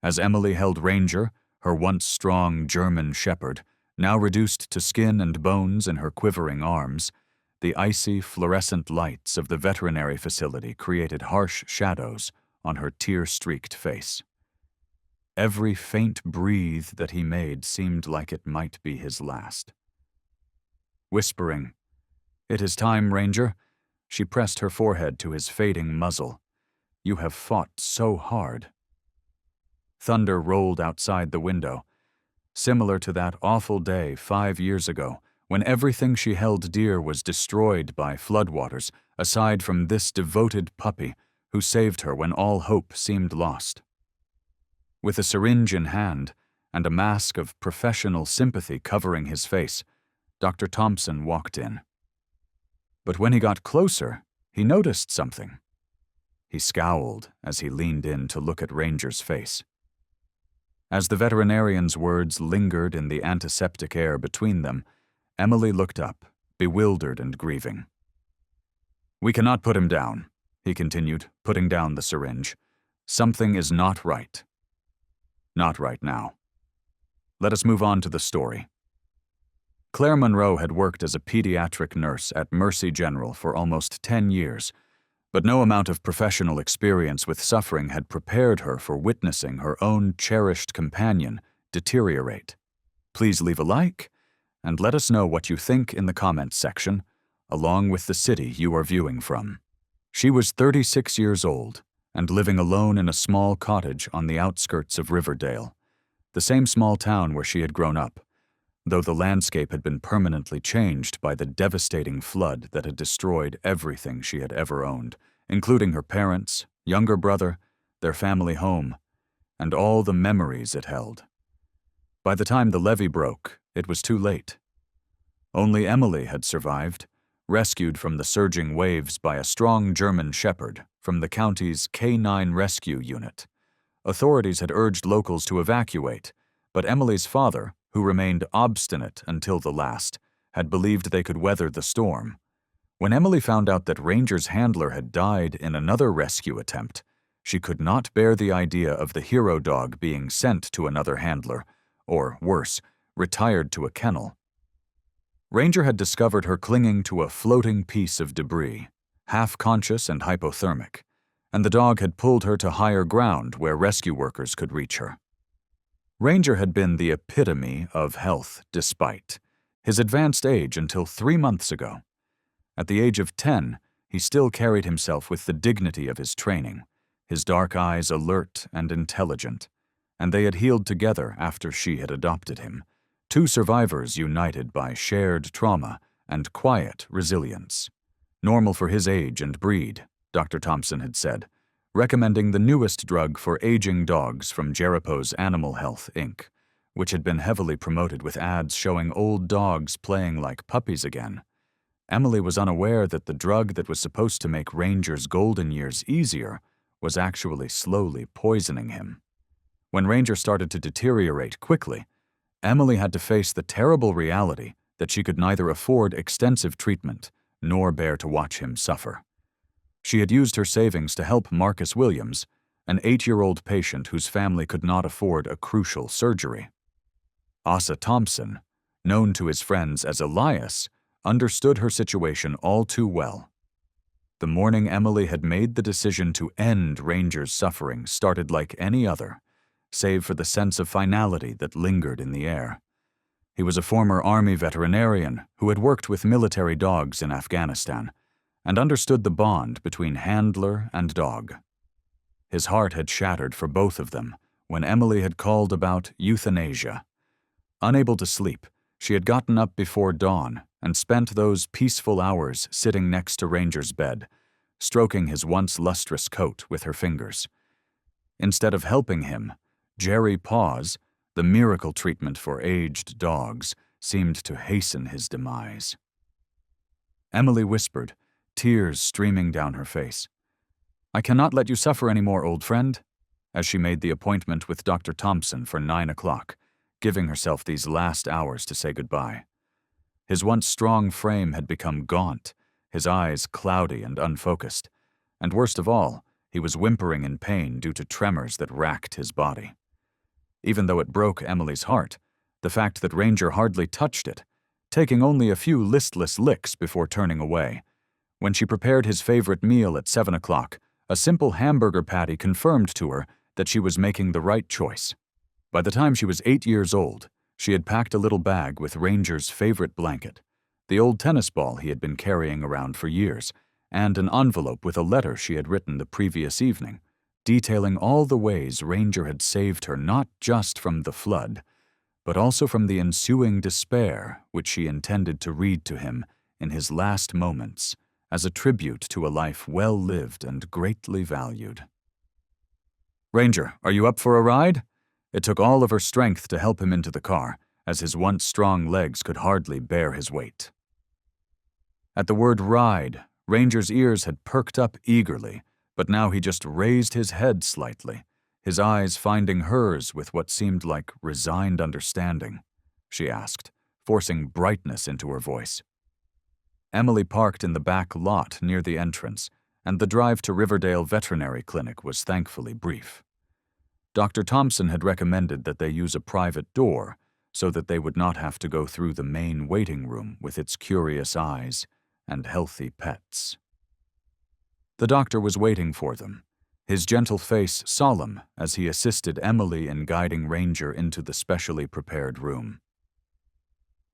As Emily held Ranger, her once strong German shepherd, now reduced to skin and bones in her quivering arms, the icy, fluorescent lights of the veterinary facility created harsh shadows on her tear-streaked face. Every faint breathe that he made seemed like it might be his last. Whispering, "It is time, Ranger," she pressed her forehead to his fading muzzle. "You have fought so hard." Thunder rolled outside the window, similar to that awful day 5 years ago when everything she held dear was destroyed by floodwaters, aside from this devoted puppy who saved her when all hope seemed lost. With a syringe in hand and a mask of professional sympathy covering his face, Dr. Thompson walked in. But when he got closer, he noticed something. He scowled as he leaned in to look at Ranger's face. As the veterinarian's words lingered in the antiseptic air between them, Emily looked up, bewildered and grieving. "We cannot put him down," he continued, putting down the syringe. "Something is not right. Not right now. Let us move on to the story." Claire Monroe had worked as a pediatric nurse at Mercy General for almost 10 years, but no amount of professional experience with suffering had prepared her for witnessing her own cherished companion deteriorate. Please leave a like, and let us know what you think in the comments section, along with the city you are viewing from. She was 36 years old and living alone in a small cottage on the outskirts of Riverdale, the same small town where she had grown up, though the landscape had been permanently changed by the devastating flood that had destroyed everything she had ever owned, including her parents, younger brother, their family home, and all the memories it held. By the time the levee broke, it was too late. Only Emily had survived, rescued from the surging waves by a strong German shepherd from the county's K9 rescue unit. Authorities had urged locals to evacuate, but Emily's father, who remained obstinate until the last, had believed they could weather the storm. When Emily found out that Ranger's handler had died in another rescue attempt, she could not bear the idea of the hero dog being sent to another handler, or worse, retired to a kennel. Ranger had discovered her clinging to a floating piece of debris, half-conscious and hypothermic, and the dog had pulled her to higher ground where rescue workers could reach her. Ranger had been the epitome of health despite his advanced age until 3 months ago. At the age of 10, he still carried himself with the dignity of his training, his dark eyes alert and intelligent, and they had healed together after she had adopted him, 2 survivors united by shared trauma and quiet resilience. Normal for his age and breed, Dr. Thompson had said, recommending the newest drug for aging dogs from Jeripo's Animal Health, Inc., which had been heavily promoted with ads showing old dogs playing like puppies again. Emily was unaware that the drug that was supposed to make Ranger's golden years easier was actually slowly poisoning him. When Ranger started to deteriorate quickly, Emily had to face the terrible reality that she could neither afford extensive treatment nor bear to watch him suffer. She had used her savings to help Marcus Williams, an 8-year-old patient whose family could not afford a crucial surgery. Asa Thompson, known to his friends as Elias, understood her situation all too well. The morning Emily had made the decision to end Ranger's suffering started like any other, save for the sense of finality that lingered in the air. He was a former Army veterinarian who had worked with military dogs in Afghanistan and understood the bond between handler and dog. His heart had shattered for both of them when Emily had called about euthanasia. Unable to sleep, she had gotten up before dawn and spent those peaceful hours sitting next to Ranger's bed, stroking his once lustrous coat with her fingers. Instead of helping him, Jerry Paws, the miracle treatment for aged dogs, seemed to hasten his demise. Emily whispered, tears streaming down her face. "I cannot let you suffer any more, old friend," as she made the appointment with Dr. Thompson for 9 o'clock, giving herself these last hours to say goodbye. His once strong frame had become gaunt, his eyes cloudy and unfocused, and worst of all, he was whimpering in pain due to tremors that racked his body. even though it broke Emily's heart, the fact that Ranger hardly touched it, taking only a few listless licks before turning away. When she prepared his favorite meal at 7 o'clock, a simple hamburger patty confirmed to her that she was making the right choice. By the time she was 8 years old, she had packed a little bag with Ranger's favorite blanket, the old tennis ball he had been carrying around for years, and an envelope with a letter she had written the previous evening, detailing all the ways Ranger had saved her not just from the flood, but also from the ensuing despair which she intended to read to him in his last moments as a tribute to a life well lived and greatly valued. "Ranger, are you up for a ride?" It took all of her strength to help him into the car, as his once strong legs could hardly bear his weight. At the word ride, Ranger's ears had perked up eagerly, but now he just raised his head slightly, his eyes finding hers with what seemed like resigned understanding. She asked, forcing brightness into her voice. Emily parked in the back lot near the entrance, and the drive to Riverdale Veterinary Clinic was thankfully brief. Dr. Thompson had recommended that they use a private door so that they would not have to go through the main waiting room with its curious eyes and healthy pets. The doctor was waiting for them, his gentle face solemn as he assisted Emily in guiding Ranger into the specially prepared room.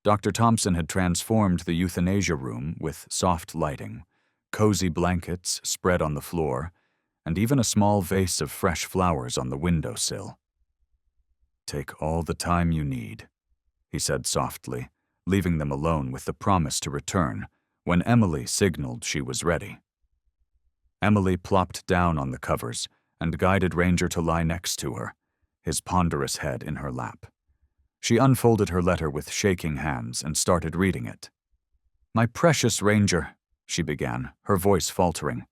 Dr. Thompson had transformed the euthanasia room with soft lighting, cozy blankets spread on the floor, and even a small vase of fresh flowers on the windowsill. "Take all the time you need," he said softly, leaving them alone with the promise to return when Emily signaled she was ready. Emily plopped down on the covers and guided Ranger to lie next to her, his ponderous head in her lap. She unfolded her letter with shaking hands and started reading it. "My precious Ranger," she began, her voice faltering.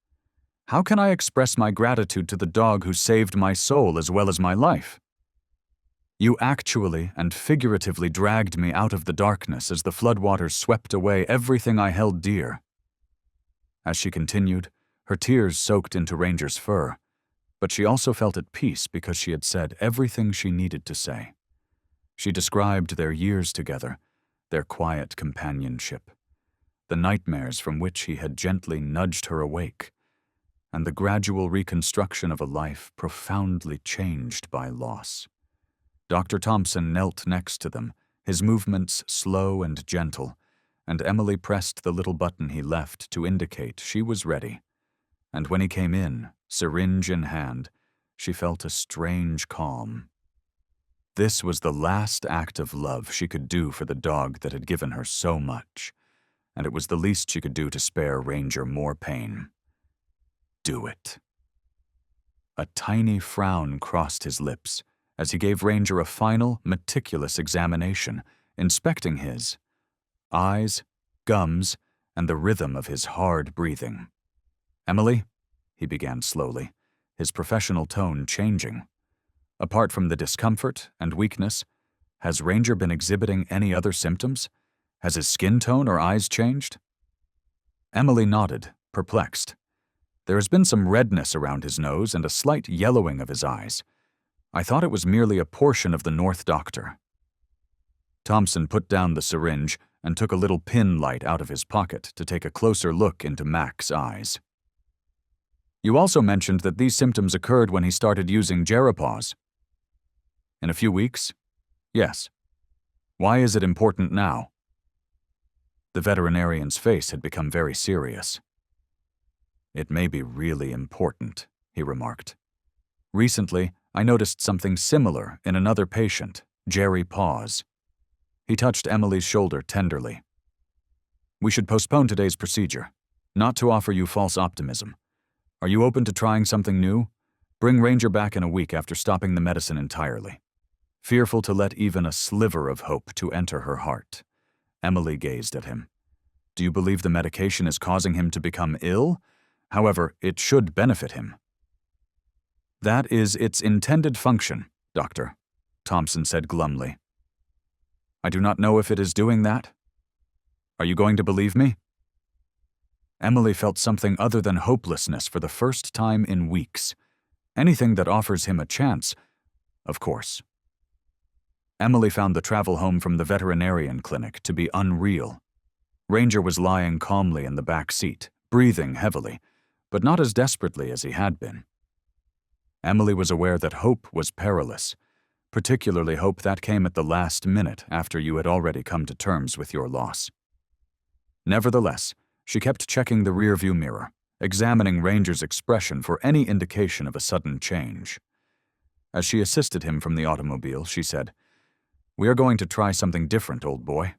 "How can I express my gratitude to the dog who saved my soul as well as my life? You actually and figuratively dragged me out of the darkness as the floodwaters swept away everything I held dear." As she continued, her tears soaked into Ranger's fur, but she also felt at peace because she had said everything she needed to say. She described their years together, their quiet companionship, the nightmares from which he had gently nudged her awake, and the gradual reconstruction of a life profoundly changed by loss. Dr. Thompson knelt next to them, his movements slow and gentle, and Emily pressed the little button he left to indicate she was ready. And when he came in, syringe in hand, she felt a strange calm. This was the last act of love she could do for the dog that had given her so much, and it was the least she could do to spare Ranger more pain. Do it. A tiny frown crossed his lips as he gave Ranger a final, meticulous examination, inspecting his eyes, gums, and the rhythm of his hard breathing. "Emily," he began slowly, his professional tone changing. "Apart from the discomfort and weakness, has Ranger been exhibiting any other symptoms? Has his skin tone or eyes changed?" Emily nodded, perplexed. "There has been some redness around his nose and a slight yellowing of his eyes. I thought it was merely a portion of the North Doctor." Thompson put down the syringe and took a little pin light out of his pocket to take a closer look into Mac's eyes. "You also mentioned that these symptoms occurred when he started using Gerapause." "In a few weeks?" "Yes." "Why is it important now?" The veterinarian's face had become very serious. "It may be really important," he remarked. "Recently, I noticed something similar in another patient, Jerry Paws." He touched Emily's shoulder tenderly. "We should postpone today's procedure, not to offer you false optimism. Are you open to trying something new? Bring Ranger back in a week after stopping the medicine entirely." Fearful to let even a sliver of hope to enter her heart, Emily gazed at him. "Do you believe the medication is causing him to become ill? However, it should benefit him." "That is its intended function, Doctor," Thompson said glumly. "I do not know if it is doing that. Are you going to believe me?" Emily felt something other than hopelessness for the first time in weeks. Anything that offers him a chance, of course. Emily found the travel home from the veterinarian clinic to be unreal. Ranger was lying calmly in the back seat, breathing heavily, but not as desperately as he had been. Emily was aware that hope was perilous, particularly hope that came at the last minute after you had already come to terms with your loss. Nevertheless, she kept checking the rearview mirror, examining Ranger's expression for any indication of a sudden change. As she assisted him from the automobile, she said, "We are going to try something different, old boy."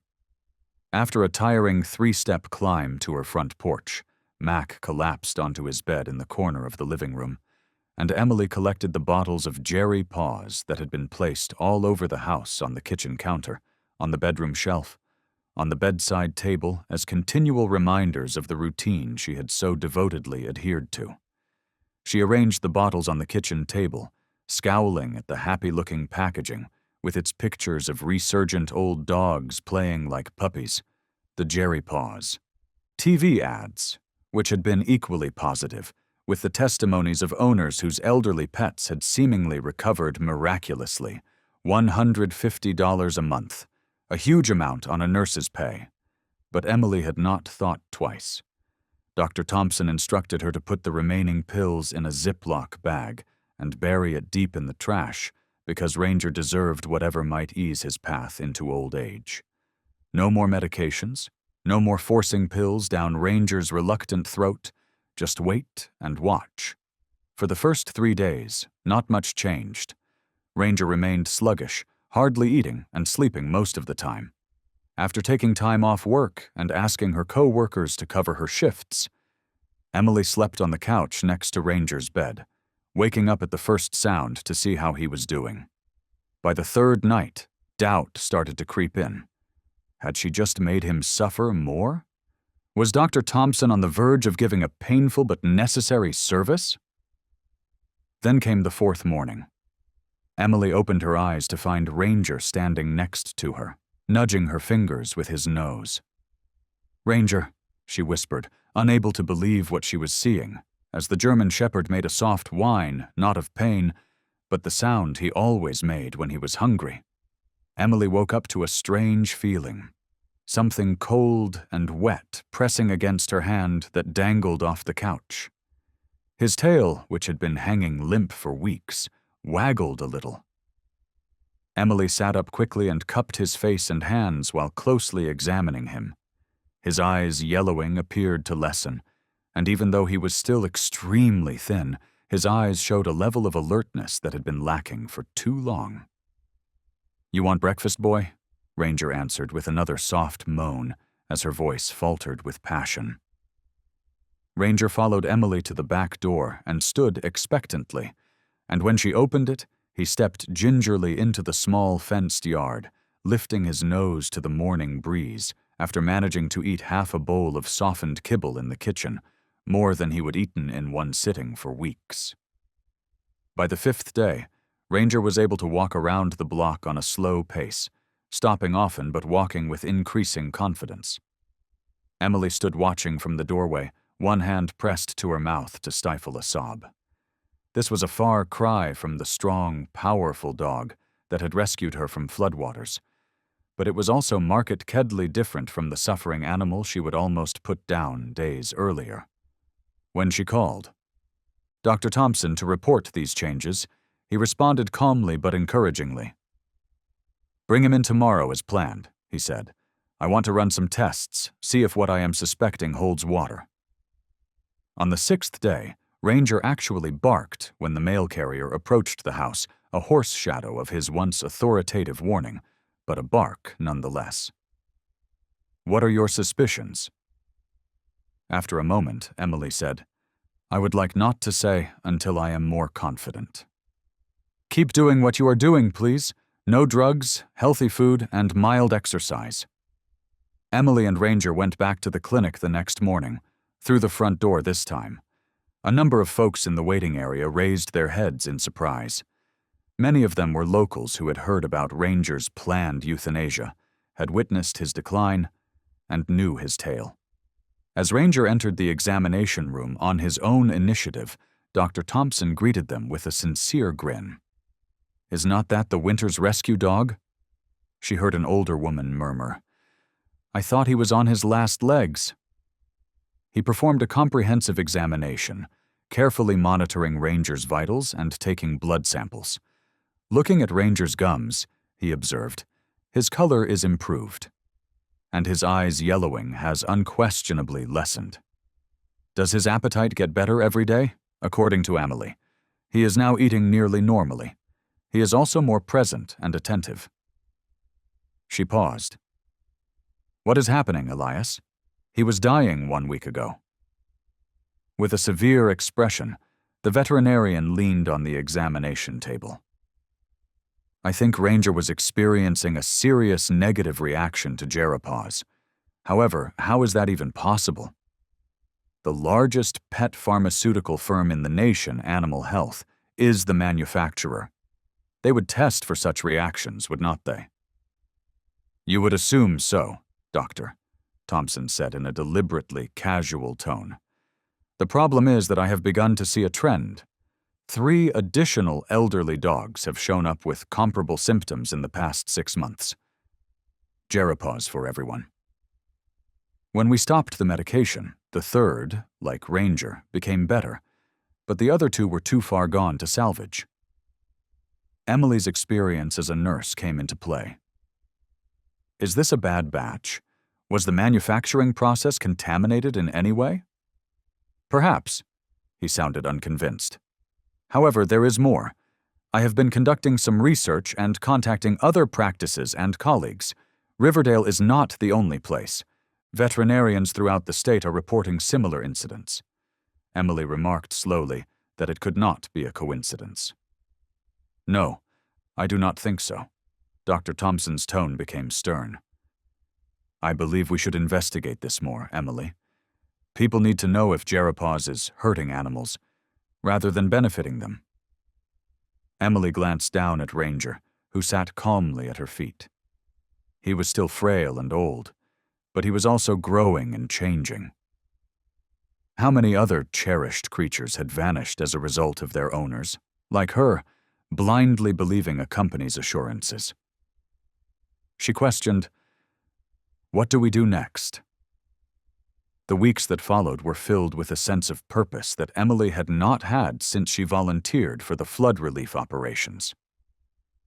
After a tiring 3-step climb to her front porch, Mac collapsed onto his bed in the corner of the living room, and Emily collected the bottles of Jerry Paws that had been placed all over the house on the kitchen counter, on the bedroom shelf, on the bedside table as continual reminders of the routine she had so devotedly adhered to. She arranged the bottles on the kitchen table, scowling at the happy-looking packaging, with its pictures of resurgent old dogs playing like puppies, the Jerry Paws. TV ads, which had been equally positive, with the testimonies of owners whose elderly pets had seemingly recovered miraculously, $150 a month, a huge amount on a nurse's pay. But Emily had not thought twice. Dr. Thompson instructed her to put the remaining pills in a Ziploc bag and bury it deep in the trash, because Ranger deserved whatever might ease his path into old age. No more medications, no more forcing pills down Ranger's reluctant throat, just wait and watch. For the first 3 days, not much changed. Ranger remained sluggish, hardly eating and sleeping most of the time. After taking time off work and asking her co-workers to cover her shifts, Emily slept on the couch next to Ranger's bed, waking up at the first sound to see how he was doing. By the 3rd night, doubt started to creep in. Had she just made him suffer more? Was Dr. Thompson on the verge of giving a painful but necessary service? Then came the 4th morning. Emily opened her eyes to find Ranger standing next to her, nudging her fingers with his nose. "Ranger," she whispered, unable to believe what she was seeing, as the German Shepherd made a soft whine, not of pain, but the sound he always made when he was hungry. Emily woke up to a strange feeling, something cold and wet pressing against her hand that dangled off the couch. His tail, which had been hanging limp for weeks, waggled a little. Emily sat up quickly and cupped his face and hands while closely examining him. His eyes, yellowing, appeared to lessen, and even though he was still extremely thin, his eyes showed a level of alertness that had been lacking for too long. "You want breakfast, boy?" Ranger answered with another soft moan as her voice faltered with passion. Ranger followed Emily to the back door and stood expectantly, and when she opened it, he stepped gingerly into the small fenced yard, lifting his nose to the morning breeze after managing to eat half a bowl of softened kibble in the kitchen, more than he would eaten in one sitting for weeks. By the 5th day, Ranger was able to walk around the block on a slow pace, stopping often but walking with increasing confidence. Emily stood watching from the doorway, one hand pressed to her mouth to stifle a sob. This was a far cry from the strong, powerful dog that had rescued her from floodwaters, but it was also markedly different from the suffering animal she would almost put down days earlier. When she called Dr. Thompson to report these changes, he responded calmly but encouragingly. "Bring him in tomorrow as planned," he said. "I want to run some tests, see if what I am suspecting holds water." On the 6th day, Ranger actually barked when the mail carrier approached the house, a horse shadow of his once authoritative warning, but a bark nonetheless. "What are your suspicions?" After a moment, Emily said, "I would like not to say until I am more confident." "Keep doing what you are doing, please. No drugs, healthy food, and mild exercise." Emily and Ranger went back to the clinic the next morning, through the front door this time. A number of folks in the waiting area raised their heads in surprise. Many of them were locals who had heard about Ranger's planned euthanasia, had witnessed his decline, and knew his tale. As Ranger entered the examination room on his own initiative, Dr. Thompson greeted them with a sincere grin. "Is not that the Winter's rescue dog?" She heard an older woman murmur, "I thought he was on his last legs." He performed a comprehensive examination, carefully monitoring Ranger's vitals and taking blood samples. Looking at Ranger's gums, he observed, his color is improved, and his eyes' yellowing has unquestionably lessened. Does his appetite get better every day? According to Emily, he is now eating nearly normally. He is also more present and attentive. She paused. What is happening, Elias? He was dying 1 week ago. With a severe expression, the veterinarian leaned on the examination table. I think Ranger was experiencing a serious negative reaction to Geropause. However, how is that even possible? The largest pet pharmaceutical firm in the nation, Animal Health, is the manufacturer. They would test for such reactions, would not they? You would assume so, Doctor, Thompson said in a deliberately casual tone. The problem is that I have begun to see a trend. 3 additional elderly dogs have shown up with comparable symptoms in the past 6 months. Geropause for everyone. When we stopped the medication, the third, like Ranger, became better, but the other 2 were too far gone to salvage. Emily's experience as a nurse came into play. Is this a bad batch? Was the manufacturing process contaminated in any way? Perhaps. He sounded unconvinced. However, there is more. I have been conducting some research and contacting other practices and colleagues. Riverdale is not the only place. Veterinarians throughout the state are reporting similar incidents. Emily remarked slowly that it could not be a coincidence. No, I do not think so. Dr. Thompson's tone became stern. I believe we should investigate this more, Emily. People need to know if Geropause is hurting animals, rather than benefiting them. Emily glanced down at Ranger, who sat calmly at her feet. He was still frail and old, but he was also growing and changing. How many other cherished creatures had vanished as a result of their owners, like her, blindly believing a company's assurances? She questioned, "What do we do next?" The weeks that followed were filled with a sense of purpose that Emily had not had since she volunteered for the flood relief operations.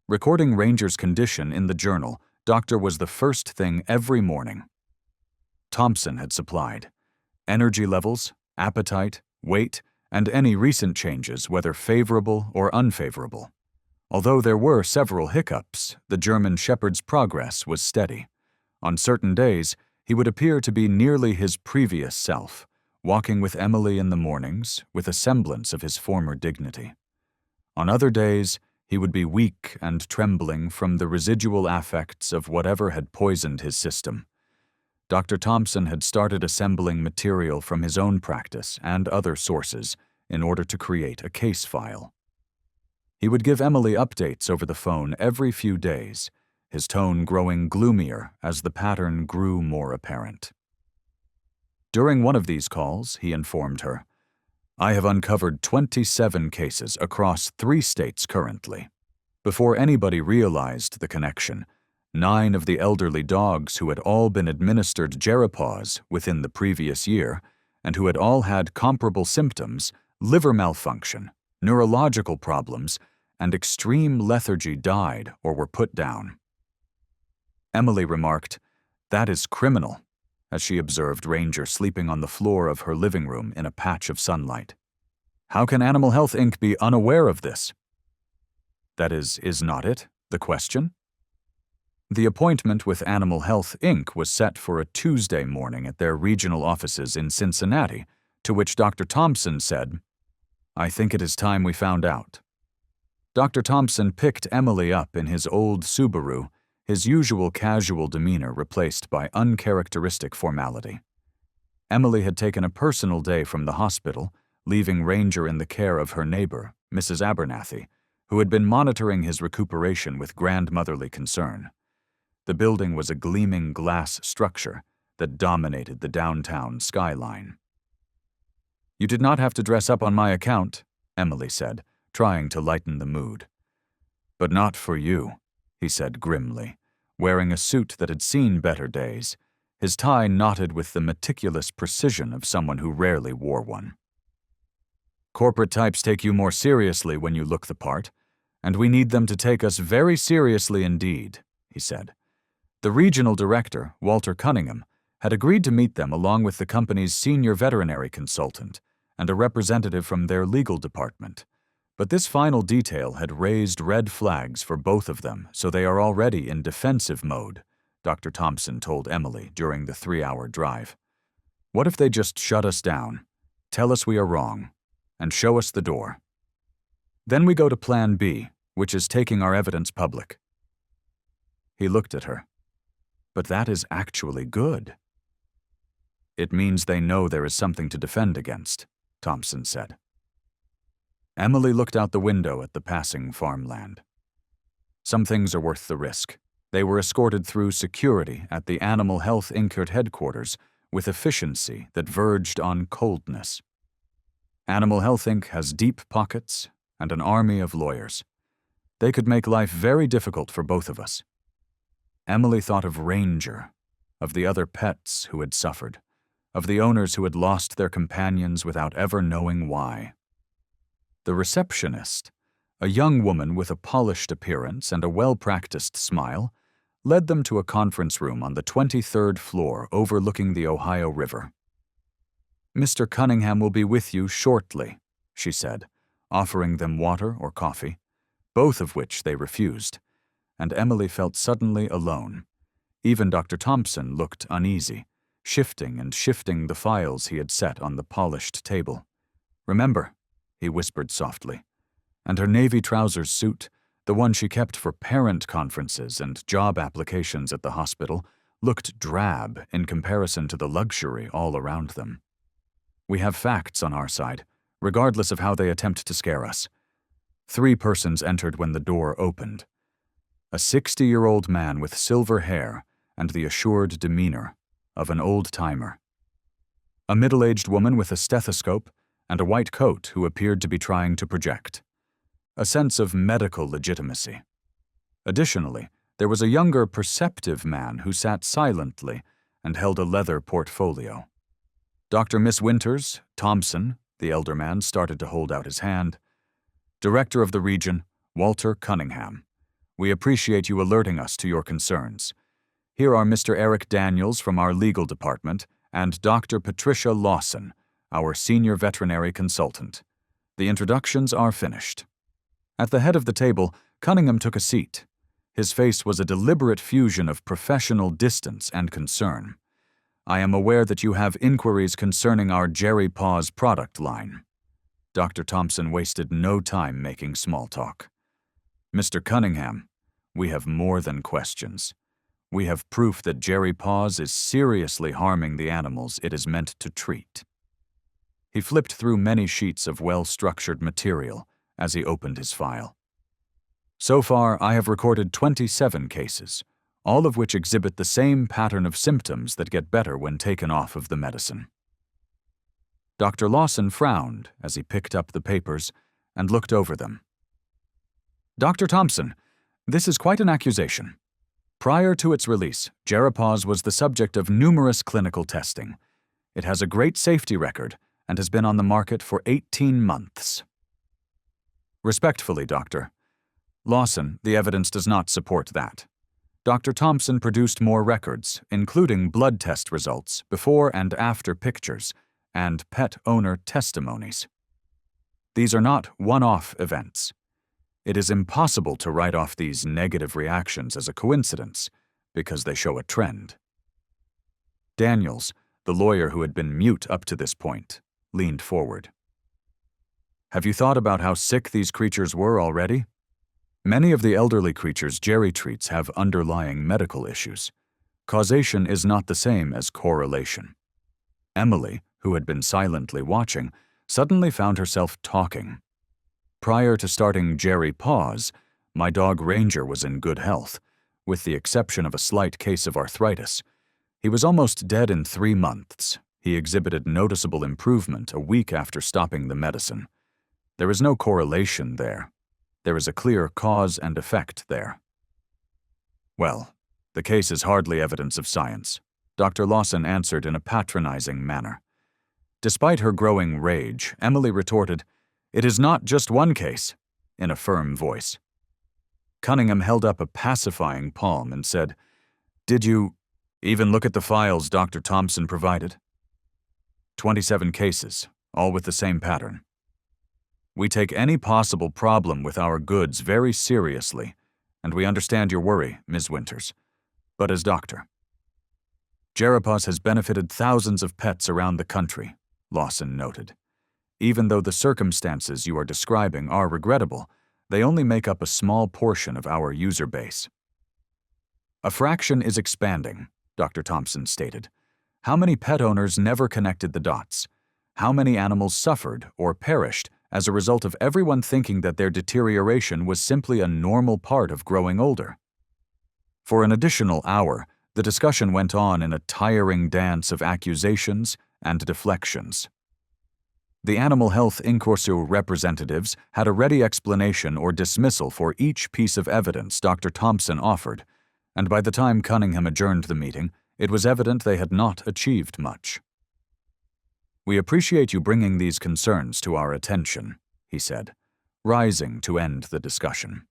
Recording Ranger's condition in the journal, doctor was the first thing every morning. Thompson had supplied energy levels, appetite, weight, and any recent changes, whether favorable or unfavorable. Although there were several hiccups, the German Shepherd's progress was steady. On certain days, he would appear to be nearly his previous self, walking with Emily in the mornings with a semblance of his former dignity. On other days, he would be weak and trembling from the residual affects of whatever had poisoned his system. Dr. Thompson had started assembling material from his own practice and other sources in order to create a case file. He would give Emily updates over the phone every few days, his tone growing gloomier as the pattern grew more apparent. During one of these calls, he informed her, I have uncovered 27 cases across 3 states currently. Before anybody realized the connection, 9 of the elderly dogs who had all been administered Geropause within the previous year and who had all had comparable symptoms, liver malfunction, neurological problems, and extreme lethargy died or were put down. Emily remarked, "That is criminal," as she observed Ranger sleeping on the floor of her living room in a patch of sunlight. How can Animal Health Inc. be unaware of this? That is not it the question? The appointment with Animal Health Inc. was set for a Tuesday morning at their regional offices in Cincinnati, to which Dr. Thompson said, I think it is time we found out. Dr. Thompson picked Emily up in his old Subaru, his usual casual demeanor replaced by uncharacteristic formality. Emily had taken a personal day from the hospital, leaving Ranger in the care of her neighbor, Mrs. Abernathy, who had been monitoring his recuperation with grandmotherly concern. The building was a gleaming glass structure that dominated the downtown skyline. You did not have to dress up on my account, Emily said, trying to lighten the mood. But not for you, he said grimly, wearing a suit that had seen better days, his tie knotted with the meticulous precision of someone who rarely wore one. "Corporate types take you more seriously when you look the part, and we need them to take us very seriously indeed," he said. The regional director, Walter Cunningham, had agreed to meet them along with the company's senior veterinary consultant and a representative from their legal department. But this final detail had raised red flags for both of them, so they are already in defensive mode, Dr. Thompson told Emily during the 3-hour drive. "What if they just shut us down, tell us we are wrong, and show us the door? Then we go to Plan B, which is taking our evidence public." He looked at her. "But that is actually good." "It means they know there is something to defend against," Thompson said. Emily looked out the window at the passing farmland. Some things are worth the risk. They were escorted through security at the Animal Health Inc. headquarters with efficiency that verged on coldness. Animal Health Inc. has deep pockets and an army of lawyers. They could make life very difficult for both of us. Emily thought of Ranger, of the other pets who had suffered, of the owners who had lost their companions without ever knowing why. The receptionist, a young woman with a polished appearance and a well-practiced smile, led them to a conference room on the 23rd floor overlooking the Ohio River. "Mr. Cunningham will be with you shortly," she said, offering them water or coffee, both of which they refused, and Emily felt suddenly alone. Even Dr. Thompson looked uneasy, shifting the files he had set on the polished table. "Remember," he whispered softly, and her navy trousers suit, the one she kept for parent conferences and job applications at the hospital, looked drab in comparison to the luxury all around them. "We have facts on our side, regardless of how they attempt to scare us." 3 persons entered when the door opened. A 60-year-old man with silver hair and the assured demeanor of an old-timer. A middle-aged woman with a stethoscope and a white coat who appeared to be trying to project a sense of medical legitimacy. Additionally, there was a younger, perceptive man who sat silently and held a leather portfolio. "Dr. Miss Winters, Thompson," the elder man started to hold out his hand. "Director of the region, Walter Cunningham. We appreciate you alerting us to your concerns. Here are Mr. Eric Daniels from our legal department and Dr. Patricia Lawson, our senior veterinary consultant. The introductions are finished." At the head of the table, Cunningham took a seat. His face was a deliberate fusion of professional distance and concern. "I am aware that you have inquiries concerning our Jerry Paws product line." Dr. Thompson wasted no time making small talk. "Mr. Cunningham, we have more than questions. We have proof that Jerry Paws is seriously harming the animals it is meant to treat." He flipped through many sheets of well-structured material as he opened his file. "So far, I have recorded 27 cases, all of which exhibit the same pattern of symptoms that get better when taken off of the medicine." Dr. Lawson frowned as he picked up the papers and looked over them. "Dr. Thompson, this is quite an accusation. Prior to its release, Jeripaz was the subject of numerous clinical testing. It has a great safety record and has been on the market for 18 months. "Respectfully, Doctor Lawson, the evidence does not support that. Dr. Thompson produced more records, including blood test results, before and after pictures, and pet owner testimonies. These are not one-off events. It is impossible to write off these negative reactions as a coincidence, because they show a trend." Daniels, the lawyer who had been mute up to this point, leaned forward. "Have you thought about how sick these creatures were already? Many of the elderly creatures Jerry treats have underlying medical issues. Causation is not the same as correlation." Emily, who had been silently watching, suddenly found herself talking. "Prior to starting Jerry Paws, my dog Ranger was in good health, with the exception of a slight case of arthritis. He was almost dead in 3 months. He exhibited noticeable improvement a week after stopping the medicine. There is no correlation there. There is a clear cause and effect there." "Well, The case is hardly evidence of science, Dr. Lawson answered in a patronizing manner. Despite her growing rage, Emily retorted, "It is not just one case," in a firm voice. Cunningham held up a pacifying palm and said, "Did you even look at the files Dr. Thompson provided?" 27 cases, all with the same pattern. We take any possible problem with our goods very seriously, and we understand your worry, Ms. Winters. But as doctor, Gerapos has benefited thousands of pets around the country, Lawson noted. Even though the circumstances you are describing are regrettable, they only make up a small portion of our user base. A fraction is expanding, Dr. Thompson stated. How many pet owners never connected the dots? How many animals suffered or perished as a result of everyone thinking that their deterioration was simply a normal part of growing older? For an additional hour, the discussion went on in a tiring dance of accusations and deflections. The Animal Health Incorso representatives had a ready explanation or dismissal for each piece of evidence Dr. Thompson offered, and by the time Cunningham adjourned the meeting, it was evident they had not achieved much. "We appreciate you bringing these concerns to our attention," he said, rising to end the discussion.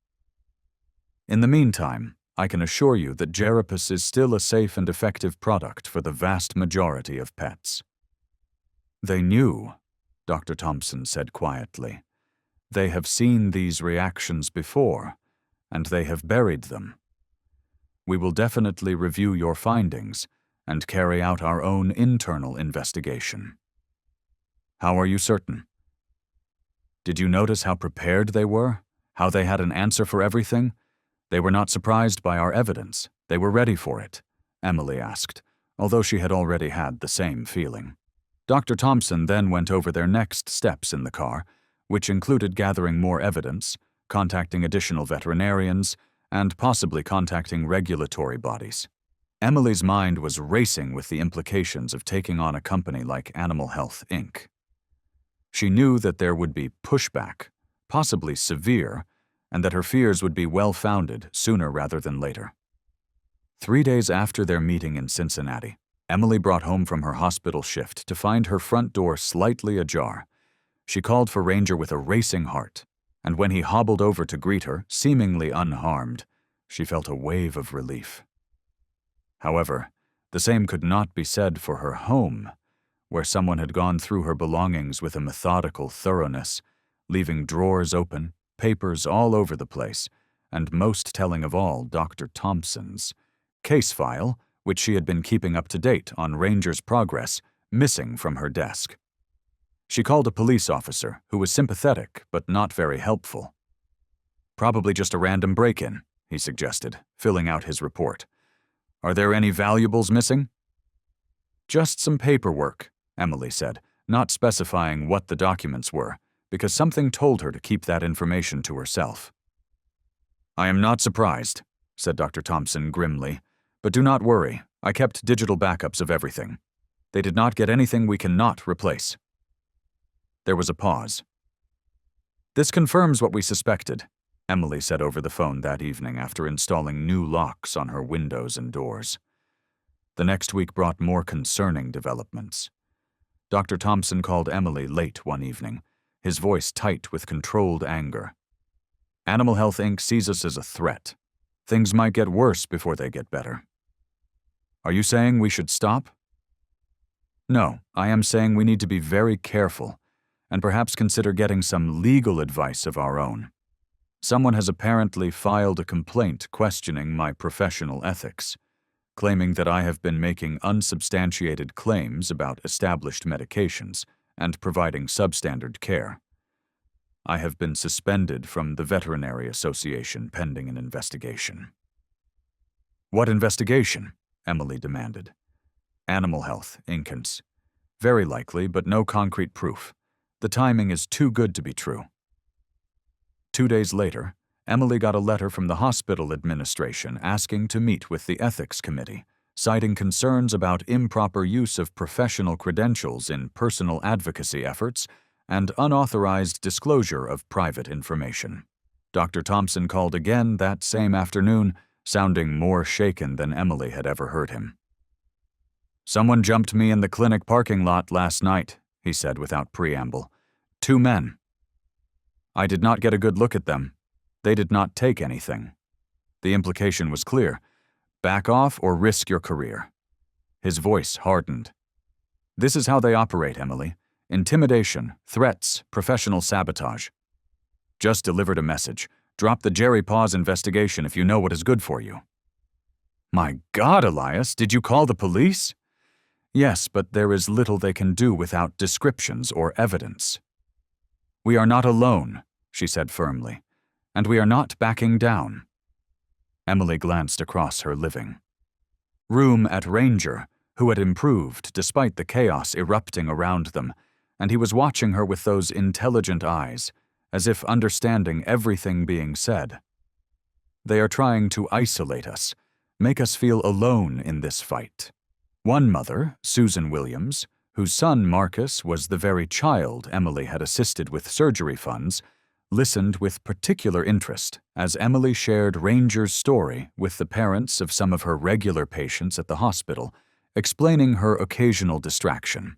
"In the meantime, I can assure you that Gerapos is still a safe and effective product for the vast majority of pets." "They knew," Dr. Thompson said quietly. "They have seen these reactions before, and they have buried them. We will definitely review your findings and carry out our own internal investigation." "How are you certain?" "Did you notice how prepared they were? How they had an answer for everything? They were not surprised by our evidence. They were ready for it," Emily asked, although she had already had the same feeling. Dr. Thompson then went over their next steps in the car, which included gathering more evidence, contacting additional veterinarians, and possibly contacting regulatory bodies. Emily's mind was racing with the implications of taking on a company like Animal Health, Inc. She knew that there would be pushback, possibly severe, and that her fears would be well-founded sooner rather than later. 3 days after their meeting in Cincinnati, Emily brought home from her hospital shift to find her front door slightly ajar. She called for Ranger with a racing heart, and when he hobbled over to greet her, seemingly unharmed, she felt a wave of relief. However, the same could not be said for her home, where someone had gone through her belongings with a methodical thoroughness, leaving drawers open, papers all over the place, and most telling of all, Dr. Thompson's case file, which she had been keeping up to date on Ranger's progress, missing from her desk. She called a police officer who was sympathetic but not very helpful. "Probably just a random break-in," he suggested, filling out his report. "Are there any valuables missing?" "Just some paperwork," Emily said, not specifying what the documents were, because something told her to keep that information to herself. "I am not surprised," said Dr. Thompson grimly, "but do not worry, I kept digital backups of everything. They did not get anything we cannot replace." There was a pause. "This confirms what we suspected," Emily said over the phone that evening after installing new locks on her windows and doors. The next week brought more concerning developments. Dr. Thompson called Emily late one evening, his voice tight with controlled anger. "Animal Health Inc. sees us as a threat. Things might get worse before they get better." "Are you saying we should stop?" "No, I am saying we need to be very careful, and perhaps consider getting some legal advice of our own. Someone has apparently filed a complaint questioning my professional ethics, claiming that I have been making unsubstantiated claims about established medications and providing substandard care. I have been suspended from the Veterinary Association pending an investigation." "What investigation?" Emily demanded. "Animal Health, Inc. Very likely, but no concrete proof. The timing is too good to be true." 2 days later, Emily got a letter from the hospital administration asking to meet with the ethics committee, citing concerns about improper use of professional credentials in personal advocacy efforts and unauthorized disclosure of private information. Dr. Thompson called again that same afternoon, sounding more shaken than Emily had ever heard him. "Someone jumped me in the clinic parking lot last night," he said without preamble. "2 men. I did not get a good look at them. They did not take anything." The implication was clear. Back off or risk your career. His voice hardened. "This is how they operate, Emily. Intimidation, threats, professional sabotage. Just delivered a message. Drop the Jerry Paws investigation if you know what is good for you." "My God, Elias, did you call the police?" "Yes, but there is little they can do without descriptions or evidence." "We are not alone," she said firmly, "and we are not backing down." Emily glanced across her living room at Ranger, who had improved despite the chaos erupting around them, and he was watching her with those intelligent eyes, as if understanding everything being said. "They are trying to isolate us, make us feel alone in this fight." One mother, Susan Williams, whose son Marcus was the very child Emily had assisted with surgery funds, listened with particular interest as Emily shared Ranger's story with the parents of some of her regular patients at the hospital, explaining her occasional distraction.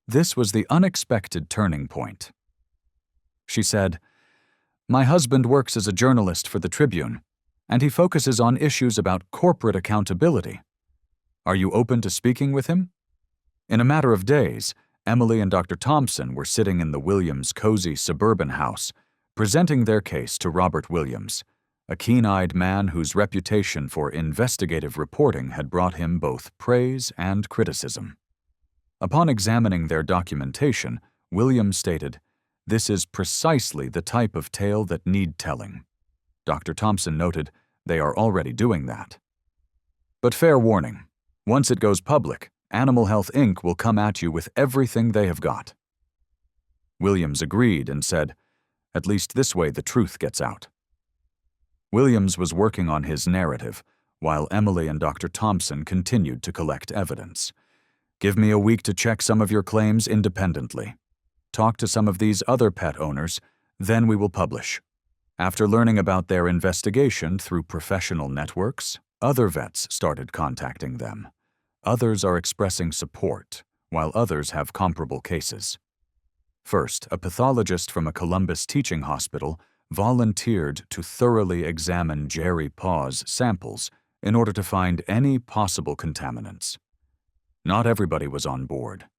This was the unexpected turning point. She said, "My husband works as a journalist for the Tribune, and he focuses on issues about corporate accountability. Are you open to speaking with him?" In a matter of days, Emily and Dr. Thompson were sitting in the Williams' cozy suburban house, presenting their case to Robert Williams, a keen-eyed man whose reputation for investigative reporting had brought him both praise and criticism. Upon examining their documentation, Williams stated, "This is precisely the type of tale that need telling." Dr. Thompson noted, "They are already doing that. But fair warning, once it goes public, Animal Health Inc. will come at you with everything they have got." Williams agreed and said, "At least this way the truth gets out." Williams was working on his narrative, while Emily and Dr. Thompson continued to collect evidence. "Give me a week to check some of your claims independently. Talk to some of these other pet owners, then we will publish." After learning about their investigation through professional networks, other vets started contacting them. Others are expressing support, while others have comparable cases. First, a pathologist from a Columbus teaching hospital volunteered to thoroughly examine Jerry Paws samples in order to find any possible contaminants. Not everybody was on board.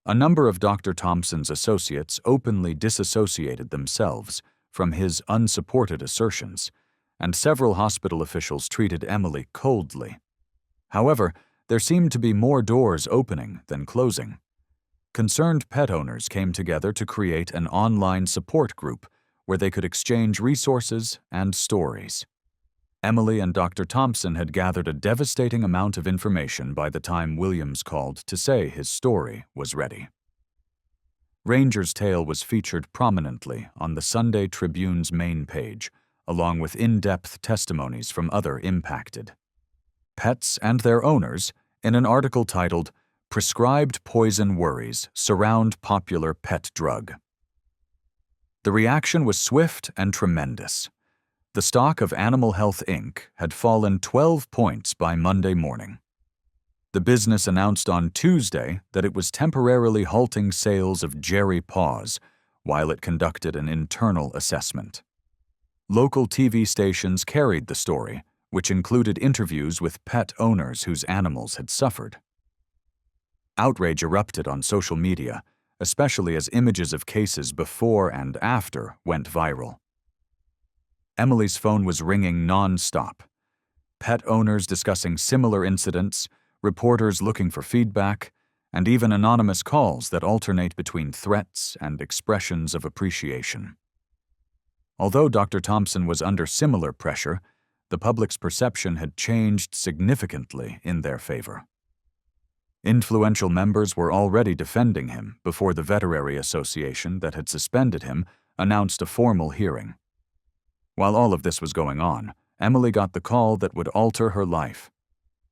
A number of Dr. Thompson's associates openly disassociated themselves from his unsupported assertions, and several hospital officials treated Emily coldly. However, there seemed to be more doors opening than closing. Concerned pet owners came together to create an online support group where they could exchange resources and stories. Emily and Dr. Thompson had gathered a devastating amount of information by the time Williams called to say his story was ready. Ranger's tale was featured prominently on the Sunday Tribune's main page, along with in-depth testimonies from other impacted pets and their owners in an article titled, "Prescribed Poison Worries Surround Popular Pet Drug." The reaction was swift and tremendous. The stock of Animal Health Inc. had fallen 12 points by Monday morning. The business announced on Tuesday that it was temporarily halting sales of Jerry Paws while it conducted an internal assessment. Local TV stations carried the story, which included interviews with pet owners whose animals had suffered. Outrage erupted on social media, especially as images of cases before and after went viral. Emily's phone was ringing non-stop. Pet owners discussing similar incidents, reporters looking for feedback, and even anonymous calls that alternate between threats and expressions of appreciation. Although Dr. Thompson was under similar pressure, the public's perception had changed significantly in their favor. Influential members were already defending him before the Veterinary Association that had suspended him announced a formal hearing. While all of this was going on, Emily got the call that would alter her life.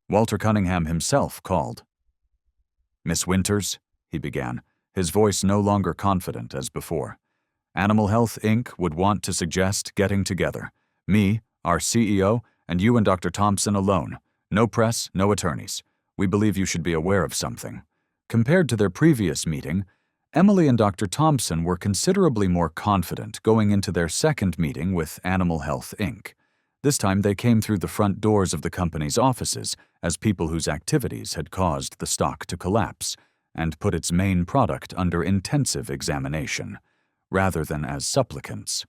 Walter Cunningham himself called. "Miss Winters," he began, his voice no longer confident as before. "Animal Health Inc. would want to suggest getting together. Me, Our CEO, and you and Dr. Thompson alone. No press, no attorneys. We believe you should be aware of something. Compared to their previous meeting, Emily and Dr. Thompson were considerably more confident going into their second meeting with Animal Health, Inc. This time they came through the front doors of the company's offices as people whose activities had caused the stock to collapse and put its main product under intensive examination, rather than as supplicants.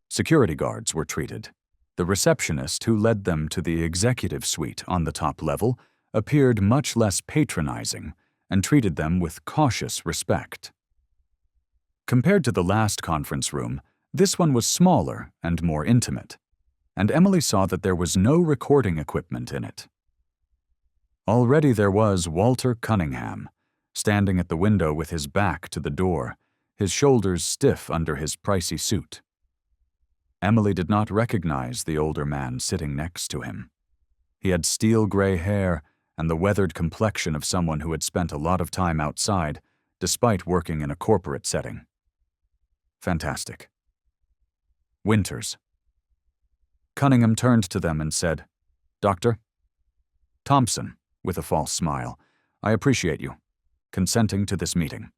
Security guards were treated. The receptionist who led them to the executive suite on the top level appeared much less patronizing and treated them with cautious respect. Compared to the last conference room, this one was smaller and more intimate, and Emily saw that there was no recording equipment in it. Already there was Walter Cunningham, standing at the window with his back to the door, his shoulders stiff under his pricey suit. Emily did not recognize the older man sitting next to him. He had steel-gray hair and the weathered complexion of someone who had spent a lot of time outside, despite working in a corporate setting. Fantastic. Winters. Cunningham turned to them and said, "Doctor?" Thompson, with a false smile, "I appreciate you consenting to this meeting.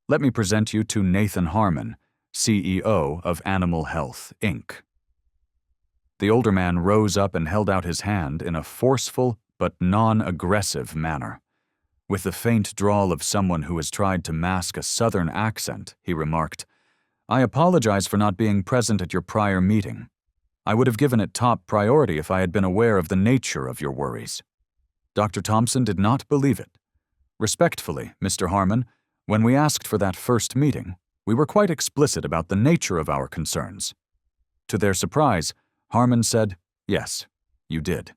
Let me present you to Nathan Harmon, CEO of Animal Health, Inc." The older man rose up and held out his hand in a forceful but non-aggressive manner. With the faint drawl of someone who has tried to mask a southern accent, he remarked, "I apologize for not being present at your prior meeting. I would have given it top priority if I had been aware of the nature of your worries." Dr. Thompson did not believe it. "Respectfully, Mr. Harmon, when we asked for that first meeting, we were quite explicit about the nature of our concerns." To their surprise, Harmon said, "Yes, you did.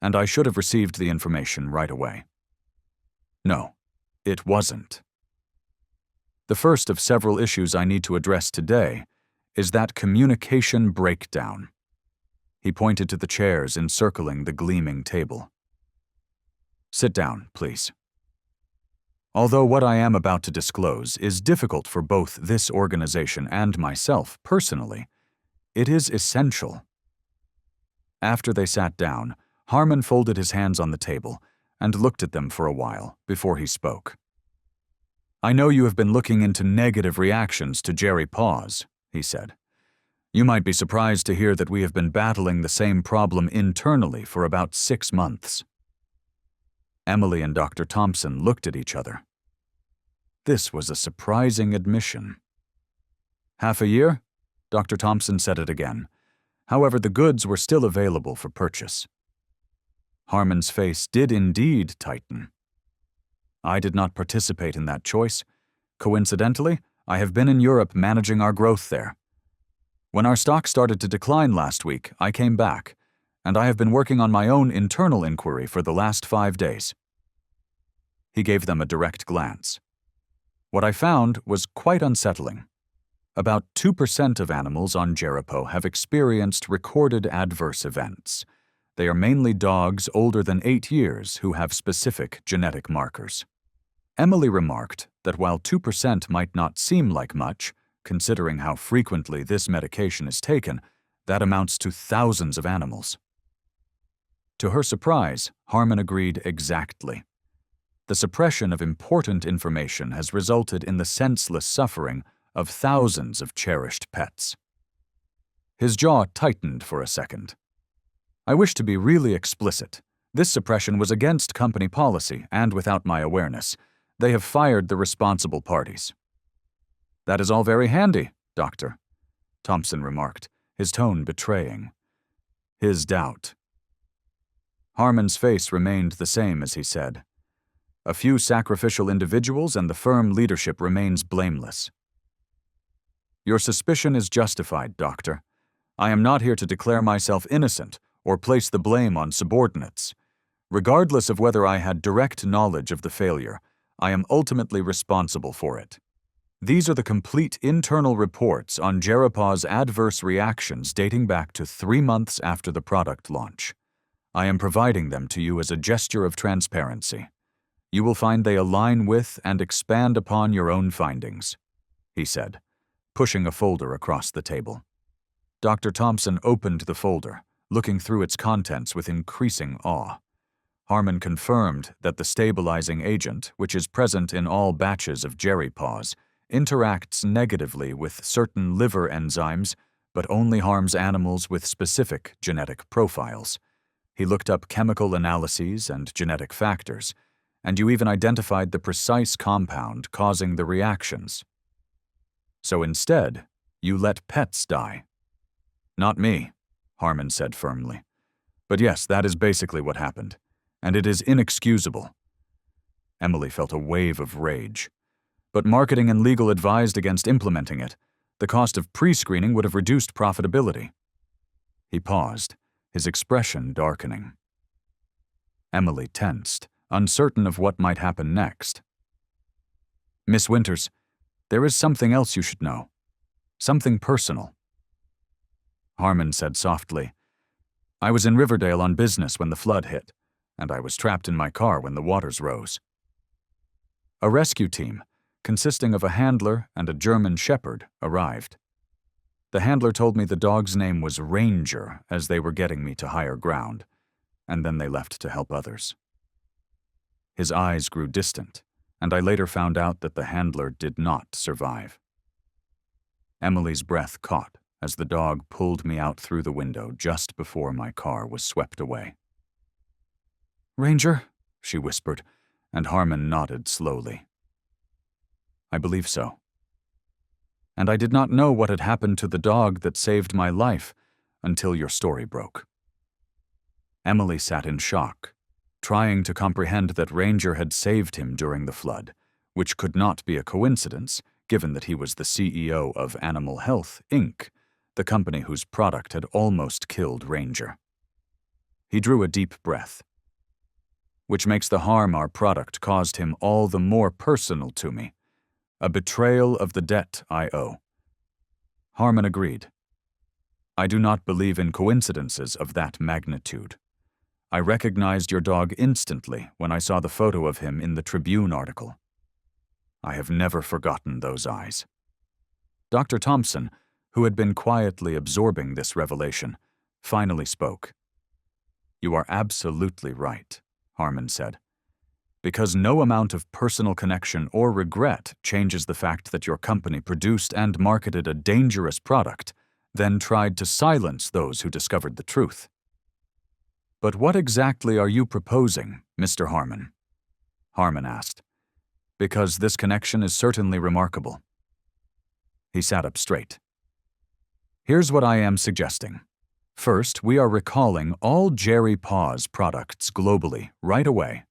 And I should have received the information right away." No, it wasn't. The first of several issues I need to address today is that communication breakdown. He pointed to the chairs encircling the gleaming table. "Sit down, please. Although what I am about to disclose is difficult for both this organization and myself personally, it is essential." After they sat down, Harmon folded his hands on the table and looked at them for a while before he spoke. "I know you have been looking into negative reactions to Jerry Paws," he said. "You might be surprised to hear that we have been battling the same problem internally for about 6 months. Emily and Dr. Thompson looked at each other. This was a surprising admission. "Half a year?" Dr. Thompson said it again. However, the goods were still available for purchase. Harmon's face did indeed tighten. "I did not participate in that choice. Coincidentally, I have been in Europe managing our growth there. When our stock started to decline last week, I came back, and I have been working on my own internal inquiry for the last 5 days." He gave them a direct glance. "What I found was quite unsettling. About 2% of animals on Jeripo have experienced recorded adverse events. They are mainly dogs older than 8 years who have specific genetic markers." Emily remarked that while 2% might not seem like much, considering how frequently this medication is taken, that amounts to thousands of animals. To her surprise, Harmon agreed exactly. The suppression of important information has resulted in the senseless suffering of thousands of cherished pets. His jaw tightened for a second. "I wish to be really explicit. This suppression was against company policy and without my awareness. They have fired the responsible parties." "That is all very handy, Doctor," Thompson remarked, his tone betraying his doubt. Harmon's face remained the same as he said, "A few sacrificial individuals and the firm leadership remains blameless." "Your suspicion is justified, Doctor. I am not here to declare myself innocent or place the blame on subordinates. Regardless of whether I had direct knowledge of the failure, I am ultimately responsible for it. These are the complete internal reports on Jeripaw's adverse reactions dating back to 3 months after the product launch. I am providing them to you as a gesture of transparency. You will find they align with and expand upon your own findings," he said, pushing a folder across the table. Dr. Thompson opened the folder, looking through its contents with increasing awe. Harmon confirmed that the stabilizing agent, which is present in all batches of Jerry Paws, interacts negatively with certain liver enzymes, but only harms animals with specific genetic profiles. He looked up chemical analyses and genetic factors, and you even identified the precise compound causing the reactions. So instead, you let pets die. Not me, Harmon said firmly. But yes, that is basically what happened, and it is inexcusable. Emily felt a wave of rage. But marketing and legal advised against implementing it. The cost of pre-screening would have reduced profitability. He paused, his expression darkening. Emily tensed, uncertain of what might happen next. Miss Winters, there is something else you should know. Something personal. Harmon said softly, I was in Riverdale on business when the flood hit, and I was trapped in my car when the waters rose. A rescue team, consisting of a handler and a German shepherd, arrived. The handler told me the dog's name was Ranger as they were getting me to higher ground, and then they left to help others. His eyes grew distant, and I later found out that the handler did not survive. Emily's breath caught as the dog pulled me out through the window just before my car was swept away. Ranger, she whispered, and Harmon nodded slowly. I believe so. And I did not know what had happened to the dog that saved my life until your story broke. Emily sat in shock, trying to comprehend that Ranger had saved him during the flood, which could not be a coincidence, given that he was the CEO of Animal Health, Inc., the company whose product had almost killed Ranger. He drew a deep breath. Which makes the harm our product caused him all the more personal to me. A betrayal of the debt I owe. Harmon agreed. I do not believe in coincidences of that magnitude. I recognized your dog instantly when I saw the photo of him in the Tribune article. I have never forgotten those eyes. Dr. Thompson, who had been quietly absorbing this revelation, finally spoke. You are absolutely right, Harmon said. Because no amount of personal connection or regret changes the fact that your company produced and marketed a dangerous product, then tried to silence those who discovered the truth. But what exactly are you proposing, Mr. Harmon? Harmon asked. Because this connection is certainly remarkable. He sat up straight. Here's what I am suggesting. First, we are recalling all Jerry Paws products globally right away.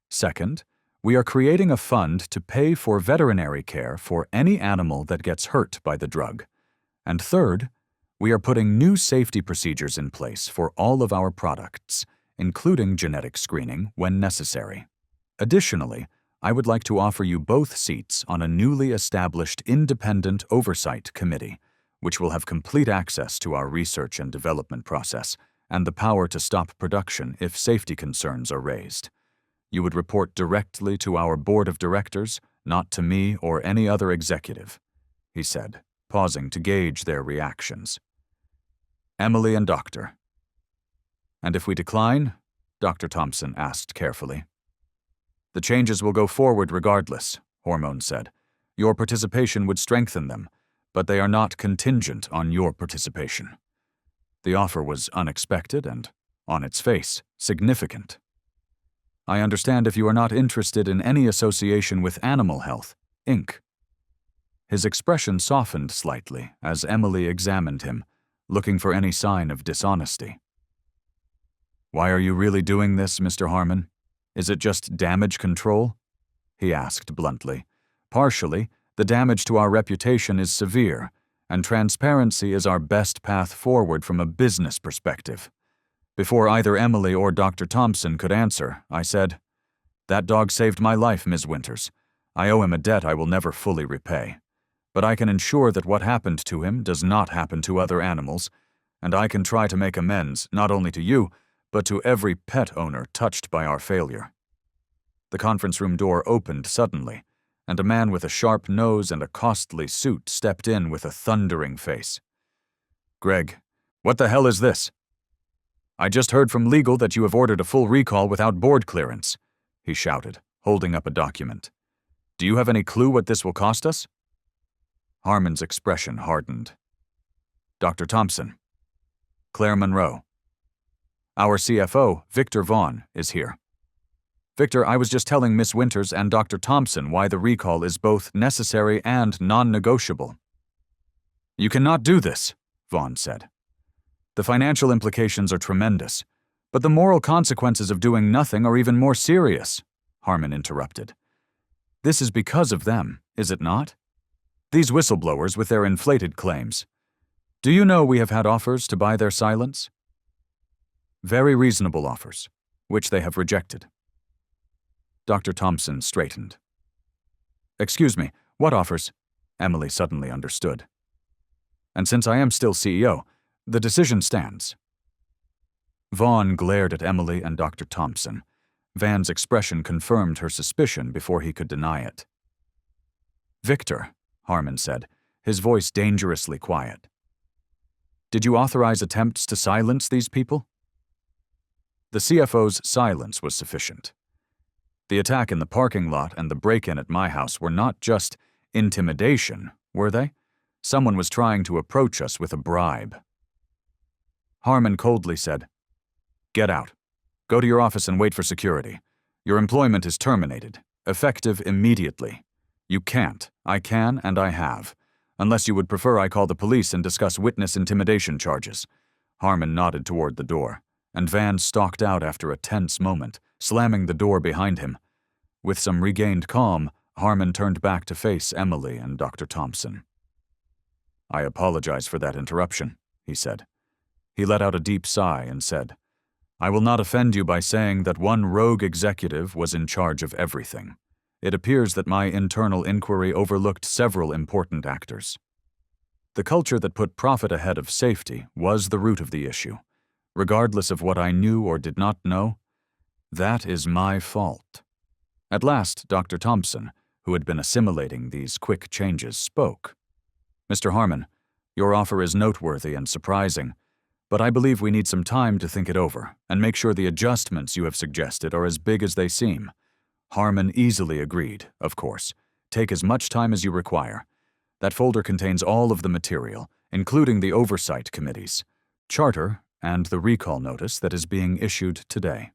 Second, we are creating a fund to pay for veterinary care for any animal that gets hurt by the drug. And third, we are putting new safety procedures in place for all of our products, including genetic screening when necessary. Additionally, I would like to offer you both seats on a newly established independent oversight committee, which will have complete access to our research and development process and the power to stop production if safety concerns are raised. You would report directly to our board of directors, not to me or any other executive, he said, pausing to gauge their reactions. Emily and Doctor. And if we decline? Dr. Thompson asked carefully. The changes will go forward regardless, Hormone said. Your participation would strengthen them, but they are not contingent on your participation. The offer was unexpected and, on its face, significant. I understand if you are not interested in any association with Animal Health, Inc. His expression softened slightly as Emily examined him, looking for any sign of dishonesty. Why are you really doing this, Mr. Harmon? Is it just damage control? He asked bluntly. Partially, the damage to our reputation is severe, and transparency is our best path forward from a business perspective. Before either Emily or Dr. Thompson could answer, I said, That dog saved my life, Ms. Winters. I owe him a debt I will never fully repay. But I can ensure that what happened to him does not happen to other animals, and I can try to make amends not only to you, but to every pet owner touched by our failure. The conference room door opened suddenly, and a man with a sharp nose and a costly suit stepped in with a thundering face. Greg, what the hell is this? I just heard from legal that you have ordered a full recall without board clearance, he shouted, holding up a document. Do you have any clue what this will cost us? Harmon's expression hardened. Dr. Thompson. Claire Monroe. Our CFO, Victor Vaughn, is here. Victor, I was just telling Miss Winters and Dr. Thompson why the recall is both necessary and non-negotiable. You cannot do this, Vaughn said. The financial implications are tremendous, but the moral consequences of doing nothing are even more serious, Harmon interrupted. This is because of them, is it not? These whistleblowers with their inflated claims. Do you know we have had offers to buy their silence? Very reasonable offers, which they have rejected. Dr. Thompson straightened. Excuse me, what offers? Emily suddenly understood. And since I am still CEO, the decision stands. Vaughn glared at Emily and Dr. Thompson. Van's expression confirmed her suspicion before he could deny it. Victor, Harmon said, his voice dangerously quiet. Did you authorize attempts to silence these people? The CFO's silence was sufficient. The attack in the parking lot and the break-in at my house were not just intimidation, were they? Someone was trying to approach us with a bribe. Harmon coldly said, Get out. Go to your office and wait for security. Your employment is terminated, effective immediately. You can't, I can, and I have. Unless you would prefer I call the police and discuss witness intimidation charges. Harmon nodded toward the door, and Van stalked out after a tense moment, slamming the door behind him. With some regained calm, Harmon turned back to face Emily and Dr. Thompson. I apologize for that interruption, he said. He let out a deep sigh and said, I will not offend you by saying that one rogue executive was in charge of everything. It appears that my internal inquiry overlooked several important actors. The culture that put profit ahead of safety was the root of the issue. Regardless of what I knew or did not know, that is my fault. At last, Dr. Thompson, who had been assimilating these quick changes, spoke. Mr. Harmon, your offer is noteworthy and surprising, but I believe we need some time to think it over and make sure the adjustments you have suggested are as big as they seem. Harmon easily agreed, of course. Take as much time as you require. That folder contains all of the material, including the oversight committees, charter, and the recall notice that is being issued today.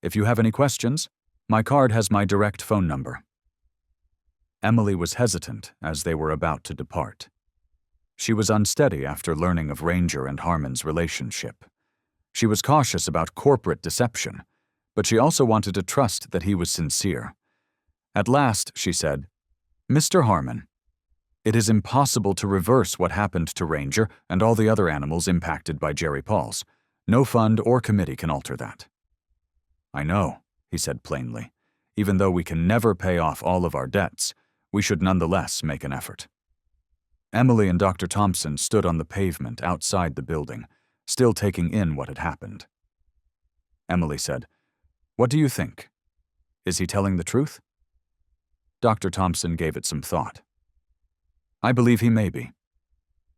If you have any questions, my card has my direct phone number. Emily was hesitant as they were about to depart. She was unsteady after learning of Ranger and Harmon's relationship. She was cautious about corporate deception, but she also wanted to trust that he was sincere. At last, she said, Mr. Harmon, it is impossible to reverse what happened to Ranger and all the other animals impacted by Jerry Pauls. No fund or committee can alter that. I know, he said plainly. Even though we can never pay off all of our debts, we should nonetheless make an effort. Emily and Dr. Thompson stood on the pavement outside the building, still taking in what had happened. Emily said, What do you think? Is he telling the truth? Dr. Thompson gave it some thought. I believe he may be.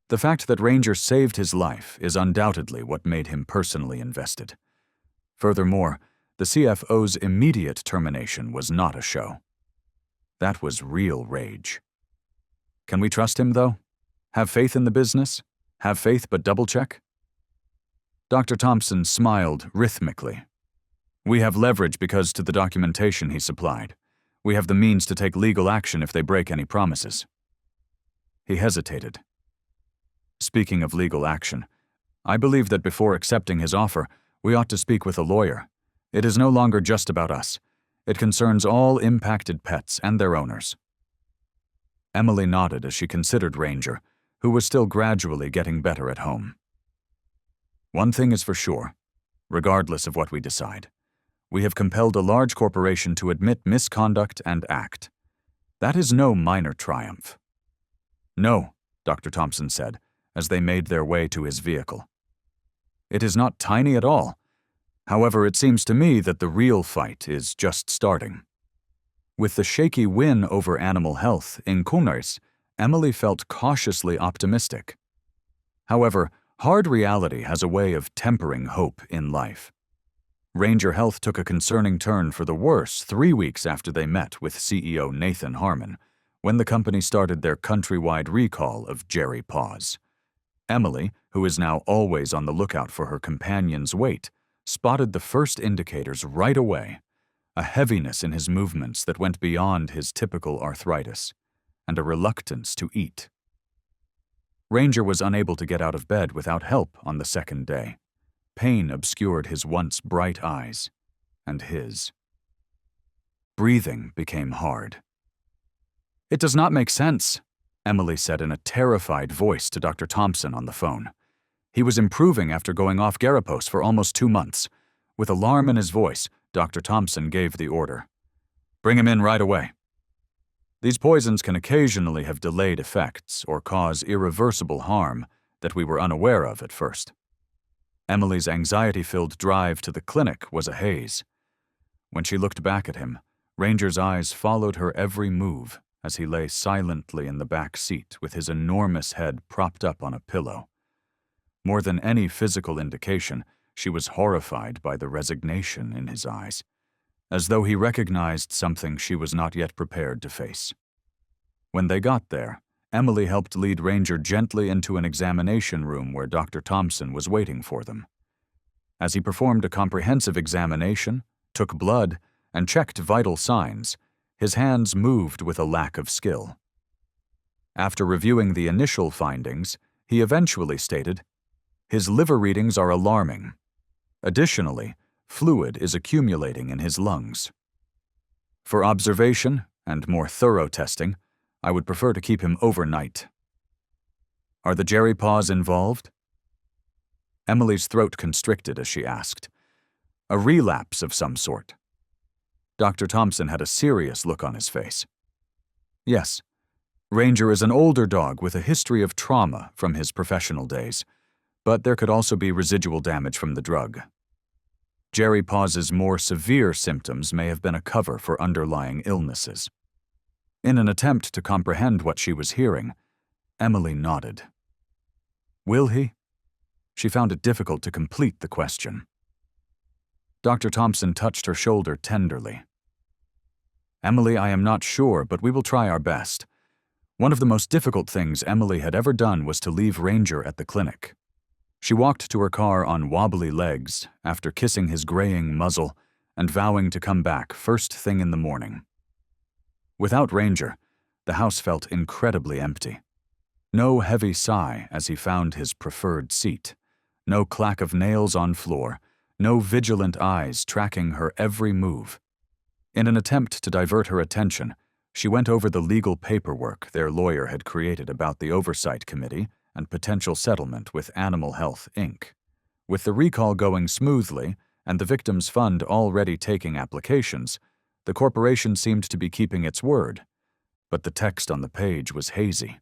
The fact that Ranger saved his life is undoubtedly what made him personally invested. Furthermore, the CFO's immediate termination was not a show. That was real rage. Can we trust him, though? Have faith in the business? Have faith but double-check? Dr. Thompson smiled rhythmically. We have leverage because to the documentation he supplied. We have the means to take legal action if they break any promises. He hesitated. Speaking of legal action, I believe that before accepting his offer, we ought to speak with a lawyer. It is no longer just about us. It concerns all impacted pets and their owners. Emily nodded as she considered Ranger, who was still gradually getting better at home. One thing is for sure, regardless of what we decide. We have compelled a large corporation to admit misconduct and act. That is no minor triumph. No, Dr. Thompson said, as they made their way to his vehicle. It is not tiny at all. However, it seems to me that the real fight is just starting. With the shaky win over animal health in Kuners, Emily felt cautiously optimistic. However, hard reality has a way of tempering hope in life. Ranger Health took a concerning turn for the worse 3 weeks after they met with CEO Nathan Harmon, when the company started their countrywide recall of Jerry Paws. Emily, who is now always on the lookout for her companion's weight, spotted the first indicators right away: a heaviness in his movements that went beyond his typical arthritis, and a reluctance to eat. Ranger was unable to get out of bed without help on the second day. Pain obscured his once bright eyes, and his. Breathing became hard. "It does not make sense," Emily said in a terrified voice to Dr. Thompson on the phone. He was improving after going off Garapos for almost 2 months. With alarm in his voice, Dr. Thompson gave the order. "Bring him in right away." These poisons can occasionally have delayed effects or cause irreversible harm that we were unaware of at first. Emily's anxiety-filled drive to the clinic was a haze. When she looked back at him, Ranger's eyes followed her every move as he lay silently in the back seat with his enormous head propped up on a pillow. More than any physical indication, she was horrified by the resignation in his eyes, as though he recognized something she was not yet prepared to face. When they got there, Emily helped lead Ranger gently into an examination room where Dr. Thompson was waiting for them. As he performed a comprehensive examination, took blood, and checked vital signs, his hands moved with a lack of skill. After reviewing the initial findings, he eventually stated, "His liver readings are alarming. Additionally, fluid is accumulating in his lungs. For observation and more thorough testing, I would prefer to keep him overnight." "Are the Jerry Paws involved?" Emily's throat constricted as she asked. "A relapse of some sort." Dr. Thompson had a serious look on his face. "Yes. Ranger is an older dog with a history of trauma from his professional days, but there could also be residual damage from the drug. Jerry Paws's more severe symptoms may have been a cover for underlying illnesses." In an attempt to comprehend what she was hearing, Emily nodded. "Will he?" She found it difficult to complete the question. Dr. Thompson touched her shoulder tenderly. "Emily, I am not sure, but we will try our best. One of the most difficult things Emily had ever done was to leave Ranger at the clinic. She walked to her car on wobbly legs after kissing his graying muzzle and vowing to come back first thing in the morning. Without Ranger, the house felt incredibly empty. No heavy sigh as he found his preferred seat, no clack of nails on floor, no vigilant eyes tracking her every move. In an attempt to divert her attention, she went over the legal paperwork their lawyer had created about the Oversight Committee and potential settlement with Animal Health, Inc. With the recall going smoothly and the Victims Fund already taking applications, the corporation seemed to be keeping its word, but the text on the page was hazy.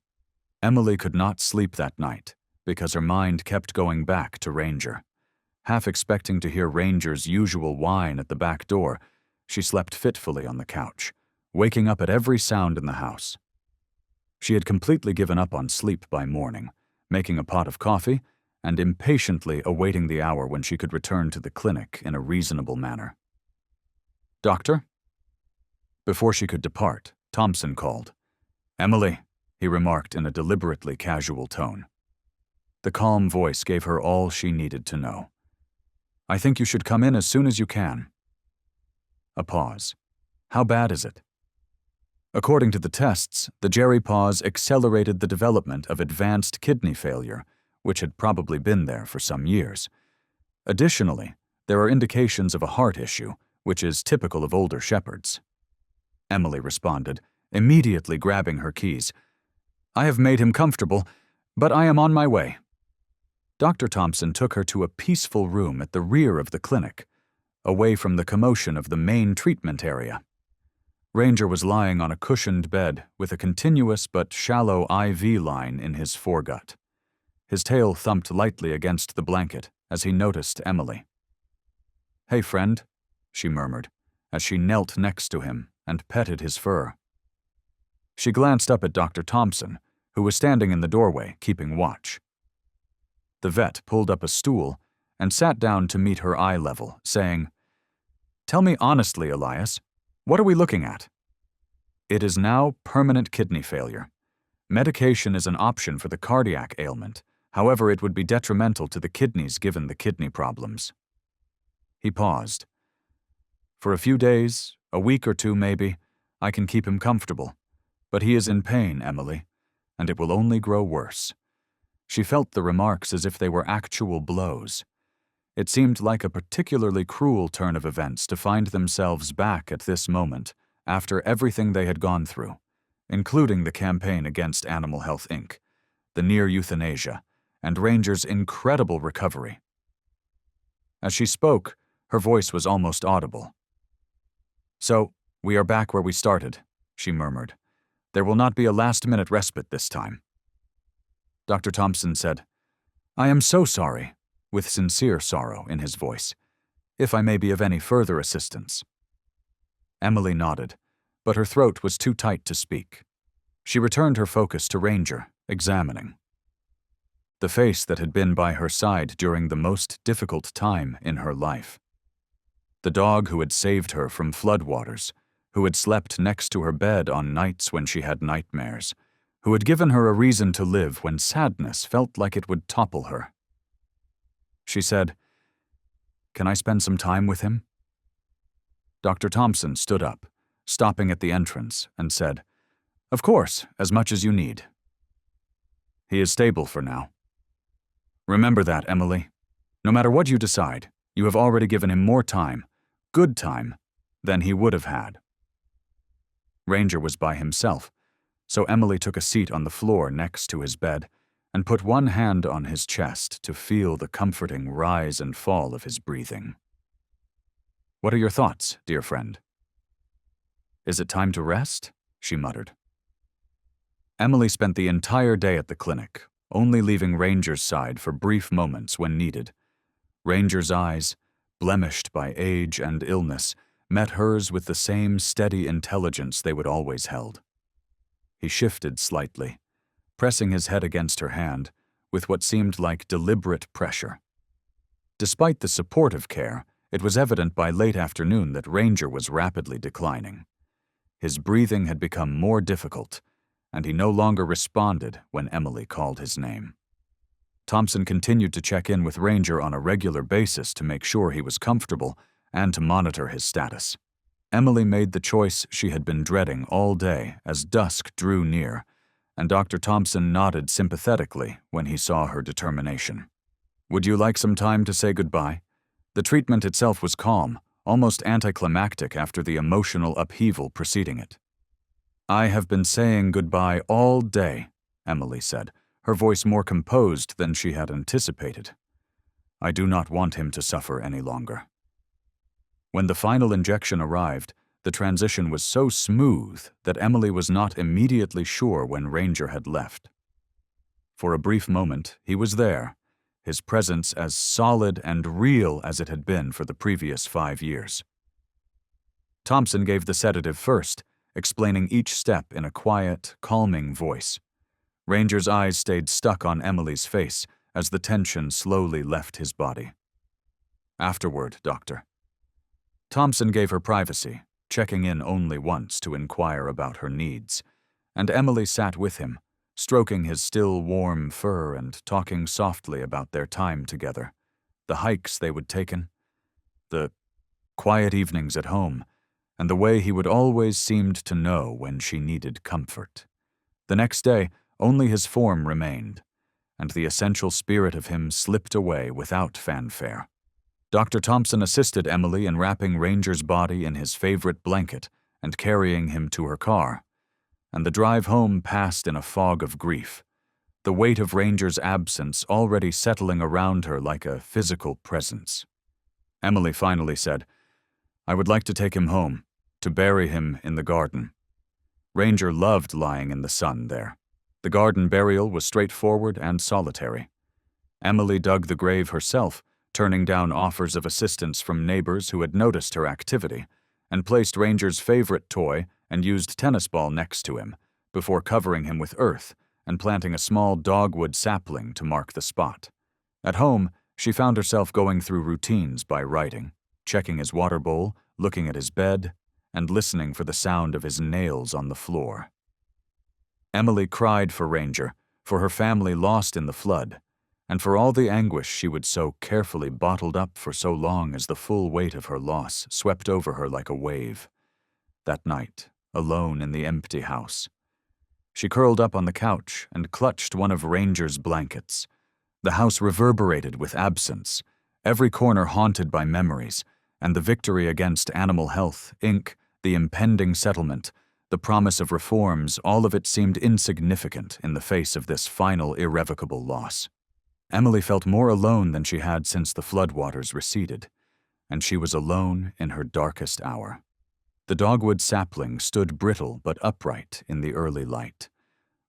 Emily could not sleep that night because her mind kept going back to Ranger. Half expecting to hear Ranger's usual whine at the back door, she slept fitfully on the couch, waking up at every sound in the house. She had completely given up on sleep by morning, making a pot of coffee and impatiently awaiting the hour when she could return to the clinic in a reasonable manner. "Doctor?" Before she could depart, Thompson called. "Emily," he remarked in a deliberately casual tone. The calm voice gave her all she needed to know. "I think you should come in as soon as you can." A pause. "How bad is it?" According to the tests, the Jerry Paws accelerated the development of advanced kidney failure, which had probably been there for some years. Additionally, there are indications of a heart issue, which is typical of older shepherds. Emily responded, immediately grabbing her keys. "I have made him comfortable, but I am on my way." Dr. Thompson took her to a peaceful room at the rear of the clinic, away from the commotion of the main treatment area. Ranger was lying on a cushioned bed with a continuous but shallow IV line in his foregut. His tail thumped lightly against the blanket as he noticed Emily. "Hey, friend," she murmured, as she knelt next to him and petted his fur. She glanced up at Dr. Thompson, who was standing in the doorway keeping watch. The vet pulled up a stool and sat down to meet her eye level, saying, "Tell me honestly, Elias, what are we looking at?" "It is now permanent kidney failure. Medication is an option for the cardiac ailment. However, it would be detrimental to the kidneys given the kidney problems." He paused. "For a few days, a week or two maybe, I can keep him comfortable. But he is in pain, Emily, and it will only grow worse." She felt the remarks as if they were actual blows. It seemed like a particularly cruel turn of events to find themselves back at this moment after everything they had gone through, including the campaign against Animal Health Inc., the near euthanasia, and Ranger's incredible recovery. As she spoke, her voice was almost audible. "So, we are back where we started," she murmured. "There will not be a last-minute respite this time." Dr. Thompson said, "I am so sorry," with sincere sorrow in his voice. "If I may be of any further assistance." Emily nodded, but her throat was too tight to speak. She returned her focus to Ranger, examining the face that had been by her side during the most difficult time in her life. The dog who had saved her from floodwaters, who had slept next to her bed on nights when she had nightmares, who had given her a reason to live when sadness felt like it would topple her. She said, "Can I spend some time with him?" Dr. Thompson stood up, stopping at the entrance, and said, "Of course, as much as you need. He is stable for now. Remember that, Emily. No matter what you decide, you have already given him more time, good time, than he would have had." Ranger was by himself, so Emily took a seat on the floor next to his bed and put one hand on his chest to feel the comforting rise and fall of his breathing. "What are your thoughts, dear friend?" "Is it time to rest?" she muttered. Emily spent the entire day at the clinic, only leaving Ranger's side for brief moments when needed. Ranger's eyes, blemished by age and illness, met hers with the same steady intelligence they would always held. He shifted slightly, pressing his head against her hand with what seemed like deliberate pressure. Despite the supportive care, it was evident by late afternoon that Ranger was rapidly declining. His breathing had become more difficult, and he no longer responded when Emily called his name. Thompson continued to check in with Ranger on a regular basis to make sure he was comfortable and to monitor his status. Emily made the choice she had been dreading all day as dusk drew near, and Dr. Thompson nodded sympathetically when he saw her determination. "Would you like some time to say goodbye?" The treatment itself was calm, almost anticlimactic after the emotional upheaval preceding it. "I have been saying goodbye all day," Emily said, her voice more composed than she had anticipated. "I do not want him to suffer any longer." When the final injection arrived, the transition was so smooth that Emily was not immediately sure when Ranger had left. For a brief moment, he was there, his presence as solid and real as it had been for the previous 5 years. Thompson gave the sedative first, explaining each step in a quiet, calming voice. Ranger's eyes stayed stuck on Emily's face as the tension slowly left his body. "Afterward, doctor." Thompson gave her privacy, checking in only once to inquire about her needs, and Emily sat with him, stroking his still warm fur and talking softly about their time together, the hikes they would taken, the quiet evenings at home, and the way he would always seemed to know when she needed comfort. The next day, only his form remained, and the essential spirit of him slipped away without fanfare. Dr. Thompson assisted Emily in wrapping Ranger's body in his favorite blanket and carrying him to her car, and the drive home passed in a fog of grief, the weight of Ranger's absence already settling around her like a physical presence. Emily finally said, "I would like to take him home, to bury him in the garden." Ranger loved lying in the sun there. The garden burial was straightforward and solitary. Emily dug the grave herself, turning down offers of assistance from neighbors who had noticed her activity, and placed Ranger's favorite toy and used tennis ball next to him, before covering him with earth and planting a small dogwood sapling to mark the spot. At home, she found herself going through routines by writing, checking his water bowl, looking at his bed, and listening for the sound of his nails on the floor. Emily cried for Ranger, for her family lost in the flood, and for all the anguish she would so carefully bottled up for so long as the full weight of her loss swept over her like a wave. That night, alone in the empty house, she curled up on the couch and clutched one of Ranger's blankets. The house reverberated with absence, every corner haunted by memories, and the victory against Animal Health, Inc., the impending settlement, the promise of reforms, all of it seemed insignificant in the face of this final irrevocable loss. Emily felt more alone than she had since the floodwaters receded, and she was alone in her darkest hour. The dogwood sapling stood brittle but upright in the early light,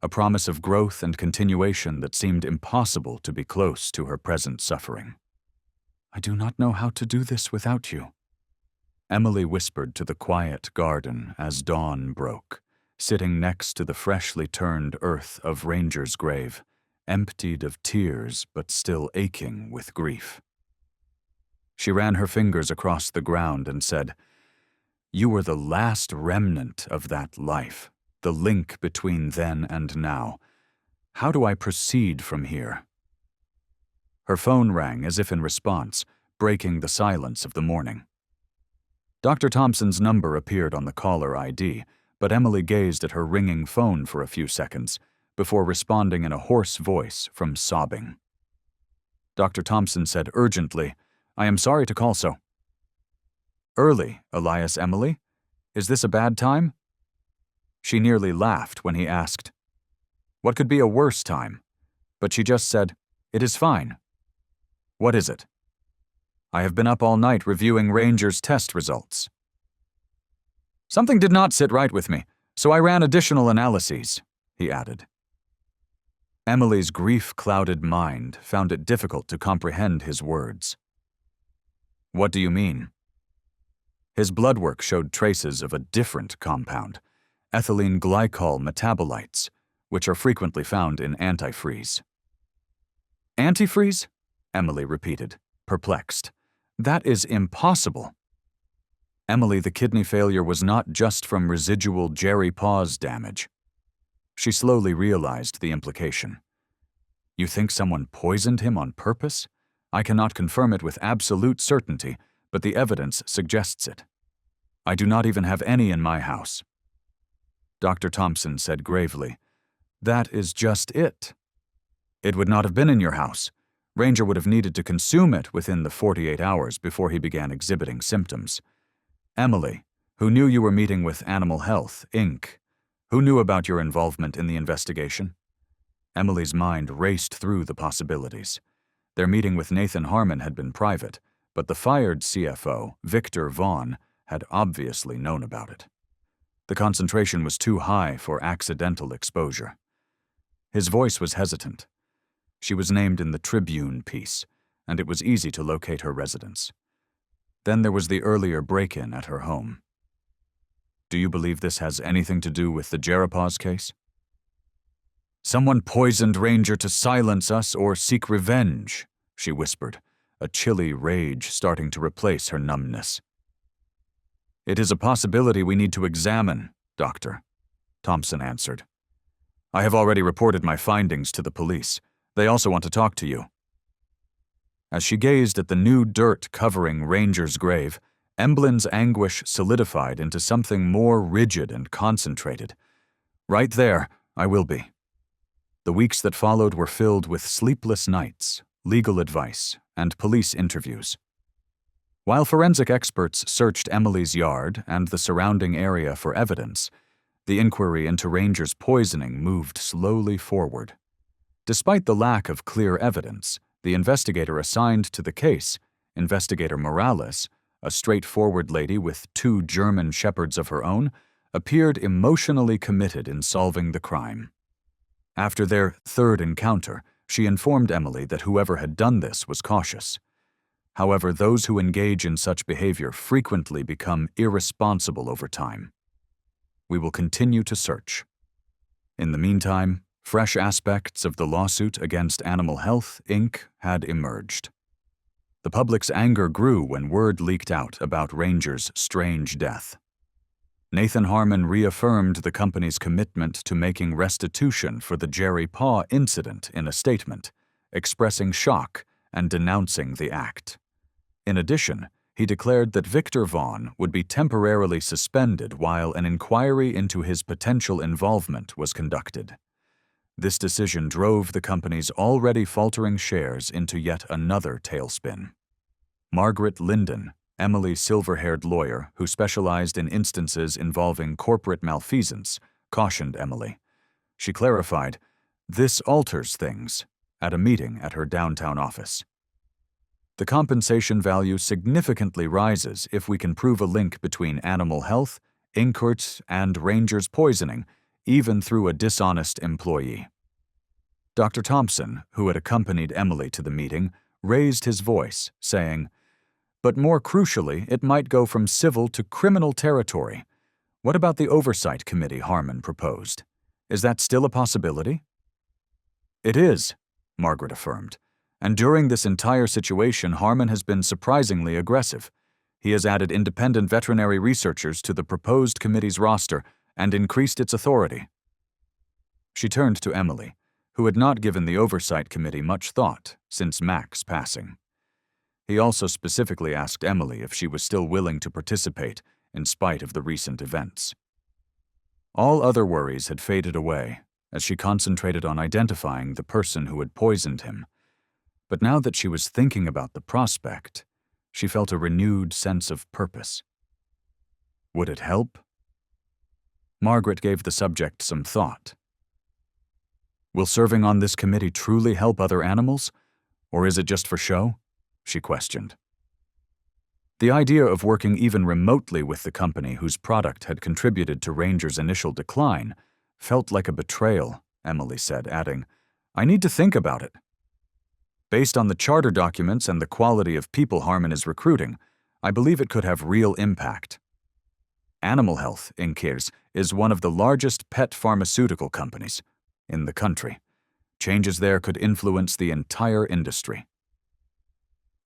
a promise of growth and continuation that seemed impossible to be close to her present suffering. "I do not know how to do this without you," Emily whispered to the quiet garden as dawn broke, sitting next to the freshly turned earth of Ranger's grave, emptied of tears but still aching with grief. She ran her fingers across the ground and said, "You were the last remnant of that life, the link between then and now. How do I proceed from here?" Her phone rang as if in response, breaking the silence of the morning. Dr. Thompson's number appeared on the caller ID, but Emily gazed at her ringing phone for a few seconds before responding in a hoarse voice from sobbing. Dr. Thompson said urgently, "I am sorry to call so early, Elias Emily. Is this a bad time?" She nearly laughed when he asked, "What could be a worse time?" But she just said, "It is fine." "What is it?" "I have been up all night reviewing Ranger's test results. Something did not sit right with me, so I ran additional analyses," he added. Emily's grief-clouded mind found it difficult to comprehend his words. "What do you mean?" His blood work showed traces of a different compound, ethylene glycol metabolites, which are frequently found in antifreeze. "Antifreeze?" Emily repeated, perplexed. "That is impossible." Emily, the kidney failure was not just from residual Jerry Paws damage. She slowly realized the implication. "You think someone poisoned him on purpose? I cannot confirm it with absolute certainty, but the evidence suggests it. I do not even have any in my house." Dr. Thompson said gravely, "That is just it. It would not have been in your house. Ranger would have needed to consume it within the 48 hours before he began exhibiting symptoms. Emily, who knew you were meeting with Animal Health, Inc., who knew about your involvement in the investigation?" Emily's mind raced through the possibilities. Their meeting with Nathan Harmon had been private, but the fired CFO, Victor Vaughn, had obviously known about it. The concentration was too high for accidental exposure. His voice was hesitant. She was named in the Tribune piece, and it was easy to locate her residence. Then there was the earlier break-in at her home. "Do you believe this has anything to do with the Jerapaz case?" "Someone poisoned Ranger to silence us or seek revenge," she whispered, a chilly rage starting to replace her numbness. "It is a possibility we need to examine, Doctor," Thompson answered. "I have already reported my findings to the police. They also want to talk to you." As she gazed at the new dirt covering Ranger's grave, Emblin's anguish solidified into something more rigid and concentrated. "Right there, I will be." The weeks that followed were filled with sleepless nights, legal advice, and police interviews. While forensic experts searched Emily's yard and the surrounding area for evidence, the inquiry into Ranger's poisoning moved slowly forward. Despite the lack of clear evidence, the investigator assigned to the case, Investigator Morales, a straightforward lady with 2 German shepherds of her own, appeared emotionally committed in solving the crime. After their third encounter, she informed Emily that whoever had done this was cautious. However, those who engage in such behavior frequently become irresponsible over time. "We will continue to search. In the meantime, Fresh aspects of the lawsuit against Animal Health, Inc. had emerged. The public's anger grew when word leaked out about Ranger's strange death. Nathan Harmon reaffirmed the company's commitment to making restitution for the Jerry Paw incident in a statement, expressing shock and denouncing the act. In addition, he declared that Victor Vaughn would be temporarily suspended while an inquiry into his potential involvement was conducted. This decision drove the company's already faltering shares into yet another tailspin. Margaret Linden, Emily's silver-haired lawyer who specialized in instances involving corporate malfeasance, cautioned Emily. She clarified, "This alters things," at a meeting at her downtown office. The compensation value significantly rises if we can prove a link between Animal Health, Inkert, and Ranger's poisoning, even through a dishonest employee. Dr. Thompson, who had accompanied Emily to the meeting, raised his voice, saying, "But more crucially, it might go from civil to criminal territory. What about the oversight committee Harmon proposed? Is that still a possibility?" "It is," Margaret affirmed. "And during this entire situation, Harmon has been surprisingly aggressive. He has added independent veterinary researchers to the proposed committee's roster and increased its authority." She turned to Emily, who had not given the oversight committee much thought since Mac's passing. He also specifically asked Emily if she was still willing to participate in spite of the recent events. All other worries had faded away as she concentrated on identifying the person who had poisoned him. But now that she was thinking about the prospect, she felt a renewed sense of purpose. Would it help? Margaret gave the subject some thought. "Will serving on this committee truly help other animals, or is it just for show?" she questioned. The idea of working even remotely with the company whose product had contributed to Ranger's initial decline felt like a betrayal, Emily said, adding, "I need to think about it. Based on the charter documents and the quality of people Harmon is recruiting, I believe it could have real impact. Animal Health, Inc. is one of the largest pet pharmaceutical companies in the country. Changes there could influence the entire industry."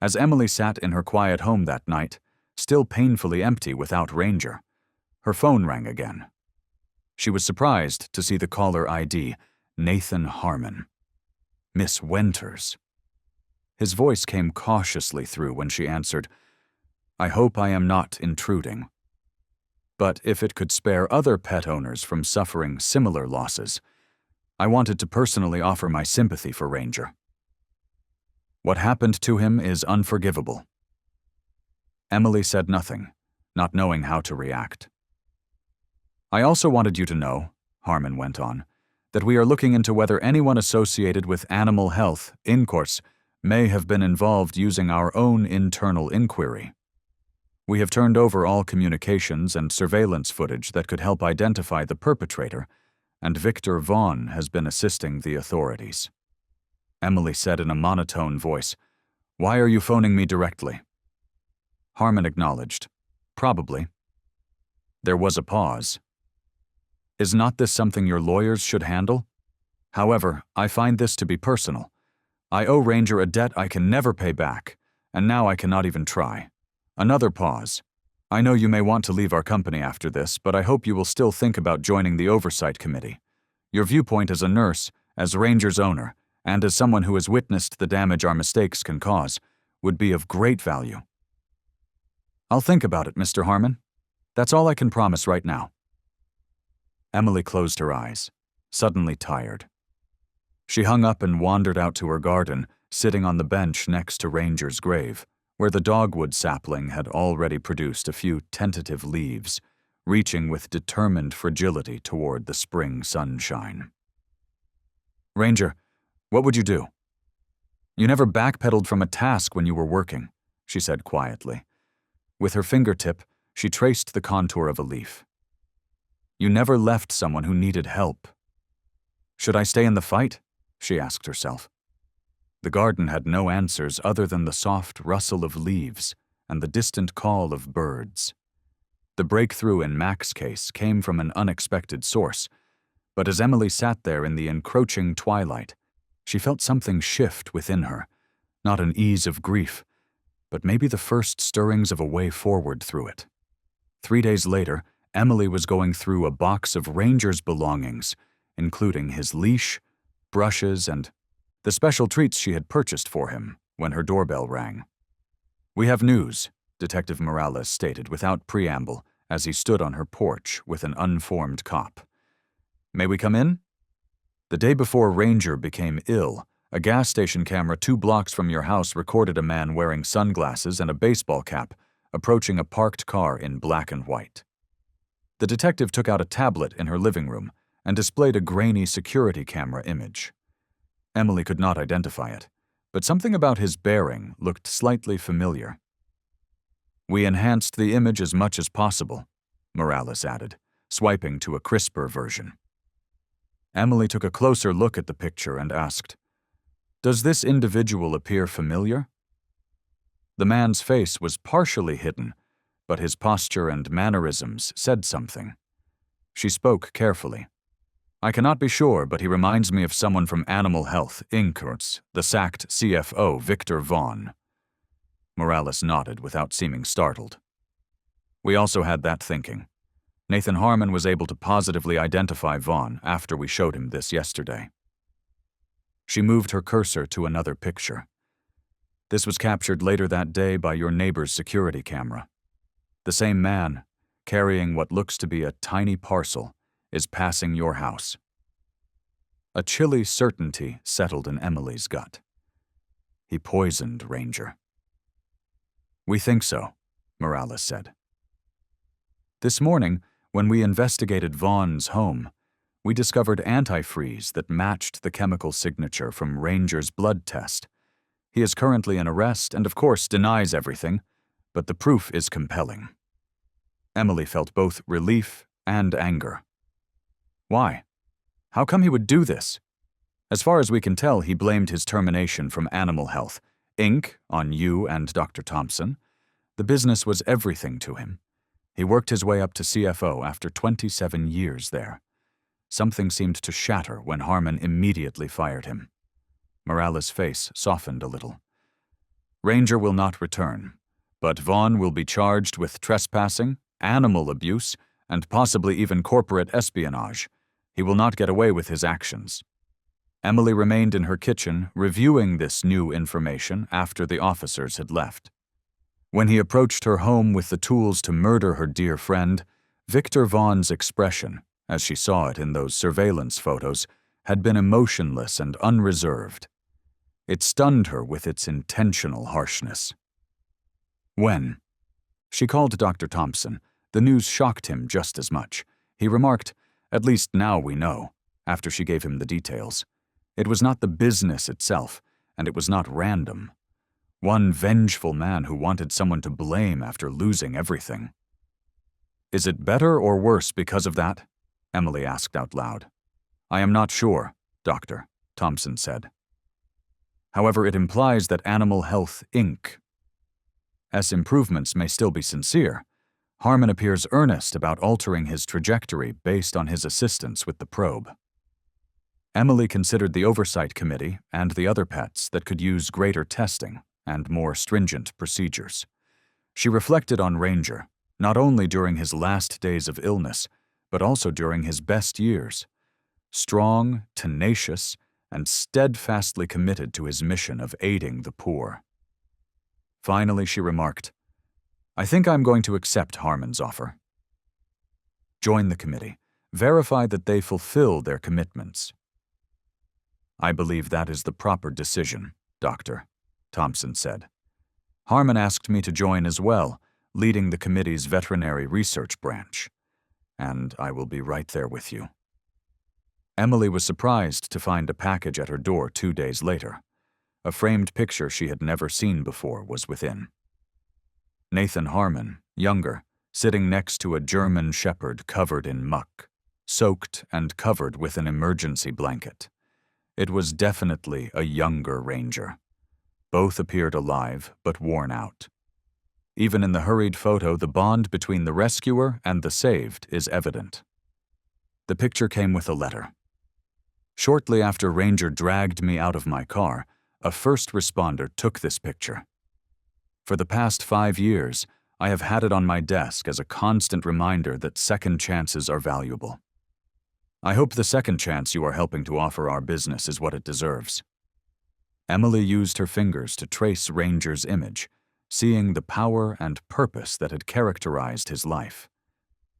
As Emily sat in her quiet home that night, still painfully empty without Ranger, her phone rang again. She was surprised to see the caller ID, Nathan Harmon. Miss Winters. His voice came cautiously through when she answered, "I hope I am not intruding. But if it could spare other pet owners from suffering similar losses, I wanted to personally offer my sympathy for Ranger. What happened to him is unforgivable." Emily said nothing, not knowing how to react. "I also wanted you to know," Harmon went on, "that we are looking into whether anyone associated with Animal Health, Inc. may have been involved using our own internal inquiry. We have turned over all communications and surveillance footage that could help identify the perpetrator, and Victor Vaughn has been assisting the authorities." Emily said in a monotone voice, "Why are you phoning me directly?" Harmon acknowledged, "Probably." There was a pause. "Is not this something your lawyers should handle? However, I find this to be personal. I owe Ranger a debt I can never pay back, and now I cannot even try." Another pause. "I know you may want to leave our company after this, but I hope you will still think about joining the oversight committee. Your viewpoint as a nurse, as Ranger's owner, and as someone who has witnessed the damage our mistakes can cause, would be of great value." "I'll think about it, Mr. Harmon. That's all I can promise right now." Emily closed her eyes, suddenly tired. She hung up and wandered out to her garden, sitting on the bench next to Ranger's grave, where the dogwood sapling had already produced a few tentative leaves, reaching with determined fragility toward the spring sunshine. "Ranger, what would you do? You never backpedaled from a task when you were working," she said quietly. With her fingertip, she traced the contour of a leaf. "You never left someone who needed help. Should I stay in the fight?" she asked herself. The garden had no answers other than the soft rustle of leaves and the distant call of birds. The breakthrough in Mac's case came from an unexpected source, But as Emily sat there in the encroaching twilight, she felt something shift within her, not an ease of grief, but maybe the first stirrings of a way forward through it. 3 days later, Emily was going through a box of Ranger's belongings, including his leash, brushes, and the special treats she had purchased for him when her doorbell rang. "We have news," Detective Morales stated without preamble as he stood on her porch with an unformed cop. "May we come in?" The day before Ranger became ill, a gas station camera 2 blocks from your house recorded a man wearing sunglasses and a baseball cap approaching a parked car in black and white. The detective took out a tablet in her living room and displayed a grainy security camera image. Emily could not identify it, but something about his bearing looked slightly familiar. "We enhanced the image as much as possible," Morales added, swiping to a crisper version. Emily took a closer look at the picture and asked, "Does this individual appear familiar?" The man's face was partially hidden, but his posture and mannerisms said something. She spoke carefully. "I cannot be sure, but he reminds me of someone from Animal Health, Inc. or the sacked CFO, Victor Vaughn." Morales nodded without seeming startled. "We also had that thinking. Nathan Harmon was able to positively identify Vaughn after we showed him this yesterday." She moved her cursor to another picture. "This was captured later that day by your neighbor's security camera. The same man, carrying what looks to be a tiny parcel, is passing your house." A chilly certainty settled in Emily's gut. He poisoned Ranger. "We think so," Morales said. "This morning, when we investigated Vaughn's home, we discovered antifreeze that matched the chemical signature from Ranger's blood test. He is currently in arrest and, of course, denies everything, but the proof is compelling." Emily felt both relief and anger. "Why? How come he would do this?" "As far as we can tell, he blamed his termination from Animal Health, Inc. on you and Dr. Thompson. The business was everything to him. He worked his way up to CFO after 27 years there. Something seemed to shatter when Harmon immediately fired him." Morales' face softened a little. "Ranger will not return, but Vaughn will be charged with trespassing, animal abuse, and possibly even corporate espionage. He will not get away with his actions." Emily remained in her kitchen, reviewing this new information after the officers had left. When he approached her home with the tools to murder her dear friend, Victor Vaughn's expression, as she saw it in those surveillance photos, had been emotionless and unreserved. It stunned her with its intentional harshness. "When?" She called Dr. Thompson. The news shocked him just as much. He remarked, "At least now we know," after she gave him the details. It was not the business itself, and it was not random. One vengeful man who wanted someone to blame after losing everything. "Is it better or worse because of that?" Emily asked out loud. "I am not sure, Doctor," Thompson said. "However, it implies that Animal Health, Inc. S. improvements may still be sincere. Harmon appears earnest about altering his trajectory based on his assistance with the probe." Emily considered the oversight committee and the other pets that could use greater testing and more stringent procedures. She reflected on Ranger, not only during his last days of illness, but also during his best years. Strong, tenacious, and steadfastly committed to his mission of aiding the poor. Finally, she remarked, "I think I'm going to accept Harmon's offer." Join the committee. Verify that they fulfill their commitments. "I believe that is the proper decision, Doctor," Thompson said. "Harmon asked me to join as well, leading the committee's veterinary research branch. And I will be right there with you." Emily was surprised to find a package at her door 2 days later. A framed picture she had never seen before was within. Nathan Harmon, younger, sitting next to a German shepherd covered in muck, soaked and covered with an emergency blanket. It was definitely a younger Ranger. Both appeared alive, but worn out. Even in the hurried photo, the bond between the rescuer and the saved is evident. The picture came with a letter. Shortly after Ranger dragged me out of my car, a first responder took this picture. For the past 5 years, I have had it on my desk as a constant reminder that second chances are valuable. I hope the second chance you are helping to offer our business is what it deserves. Emily used her fingers to trace Ranger's image, seeing the power and purpose that had characterized his life.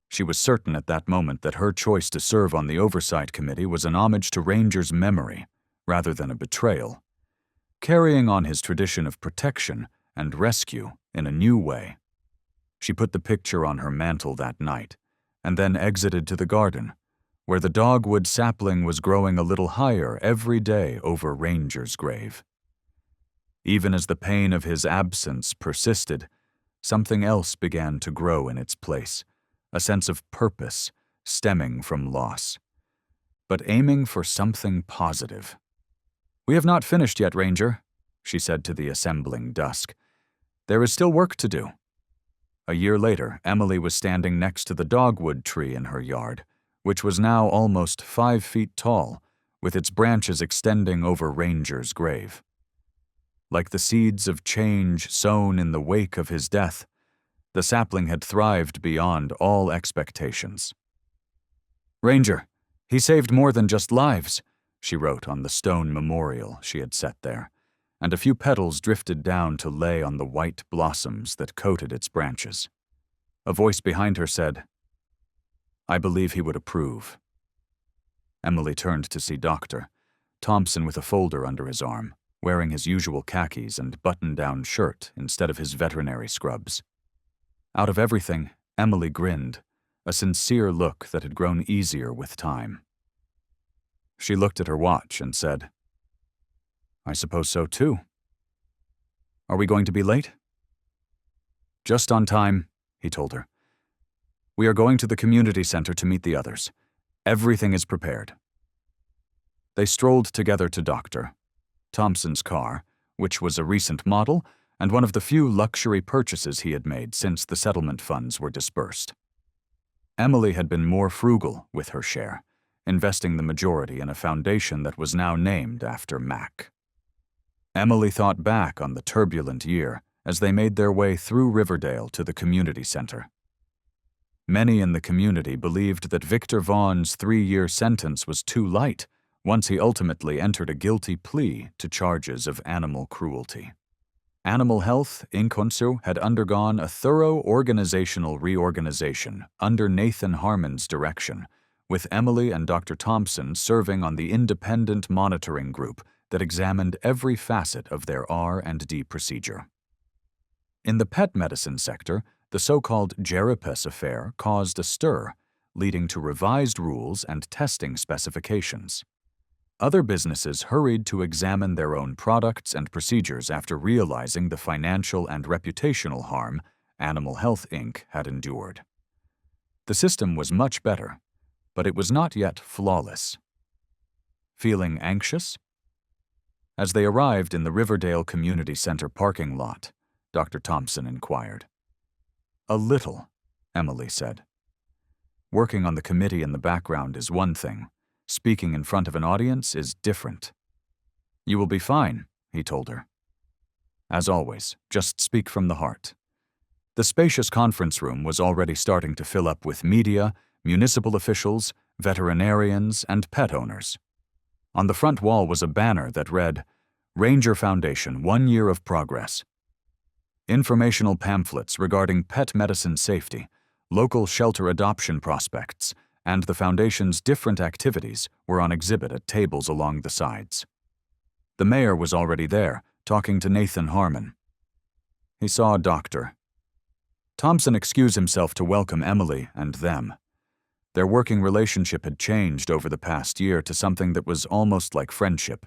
She was certain at that moment that her choice to serve on the Oversight Committee was an homage to Ranger's memory, rather than a betrayal, carrying on his tradition of protection and rescue in a new way. She put the picture on her mantel that night, and then exited to the garden, where the dogwood sapling was growing a little higher every day over Ranger's grave. Even as the pain of his absence persisted, something else began to grow in its place, a sense of purpose stemming from loss, but aiming for something positive. "We have not finished yet, Ranger," she said to the assembling dusk. "There is still work to do." A year later, Emily was standing next to the dogwood tree in her yard, which was now almost 5 feet tall, with its branches extending over Ranger's grave. Like the seeds of change sown in the wake of his death, the sapling had thrived beyond all expectations. "Ranger, he saved more than just lives," she wrote on the stone memorial she had set there, and a few petals drifted down to lay on the white blossoms that coated its branches. A voice behind her said, "I believe he would approve." Emily turned to see Dr. Thompson with a folder under his arm, wearing his usual khakis and button-down shirt instead of his veterinary scrubs. Out of everything, Emily grinned, a sincere look that had grown easier with time. She looked at her watch and said, "I suppose so too. Are we going to be late?" "Just on time," he told her. "We are going to the community center to meet the others. Everything is prepared." They strolled together to Dr. Thompson's car, which was a recent model and one of the few luxury purchases he had made since the settlement funds were dispersed. Emily had been more frugal with her share, investing the majority in a foundation that was now named after Mac. Emily thought back on the turbulent year as they made their way through Riverdale to the community center. Many in the community believed that Victor Vaughn's 3-year sentence was too light once he ultimately entered a guilty plea to charges of animal cruelty. Animal Health, Inc. had undergone a thorough organizational reorganization under Nathan Harmon's direction, with Emily and Dr. Thompson serving on the independent monitoring group that examined every facet of their R&D procedure. In the pet medicine sector, the so-called Gerapes affair caused a stir, leading to revised rules and testing specifications. Other businesses hurried to examine their own products and procedures after realizing the financial and reputational harm Animal Health, Inc. had endured. The system was much better, but it was not yet flawless. Feeling anxious? As they arrived in the Riverdale Community Center parking lot, Dr. Thompson inquired. "A little," Emily said. "Working on the committee in the background is one thing. Speaking in front of an audience is different." "You will be fine," he told her. "As always, just speak from the heart." The spacious conference room was already starting to fill up with media, municipal officials, veterinarians, and pet owners. On the front wall was a banner that read, "Ranger Foundation, 1 year of progress." Informational pamphlets regarding pet medicine safety, local shelter adoption prospects, and the Foundation's different activities were on exhibit at tables along the sides. The mayor was already there, talking to Nathan Harmon. He saw Dr. Thompson excuse himself to welcome Emily and them. Their working relationship had changed over the past year to something that was almost like friendship,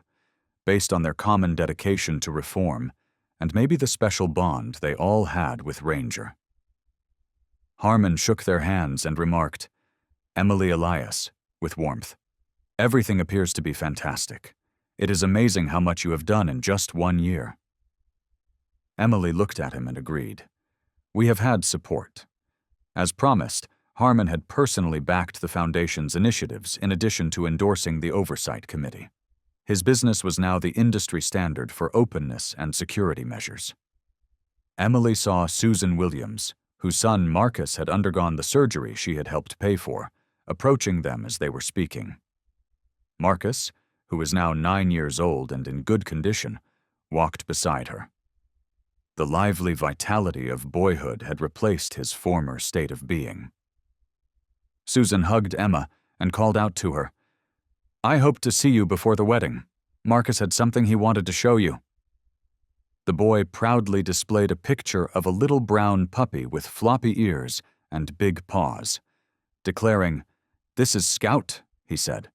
based on their common dedication to reform, and maybe the special bond they all had with Ranger. Harmon shook their hands and remarked, "Emily Elias," with warmth. "Everything appears to be fantastic. It is amazing how much you have done in just 1 year." Emily looked at him and agreed. "We have had support. As promised, Harmon had personally backed the Foundation's initiatives in addition to endorsing the Oversight Committee. His business was now the industry standard for openness and security measures. Emily saw Susan Williams, whose son Marcus had undergone the surgery she had helped pay for, approaching them as they were speaking. Marcus, who was now 9 years old and in good condition, walked beside her. The lively vitality of boyhood had replaced his former state of being. Susan hugged Emma and called out to her, "I hope to see you before the wedding. Marcus had something he wanted to show you." The boy proudly displayed a picture of a little brown puppy with floppy ears and big paws. Declaring, "This is Scout," he said.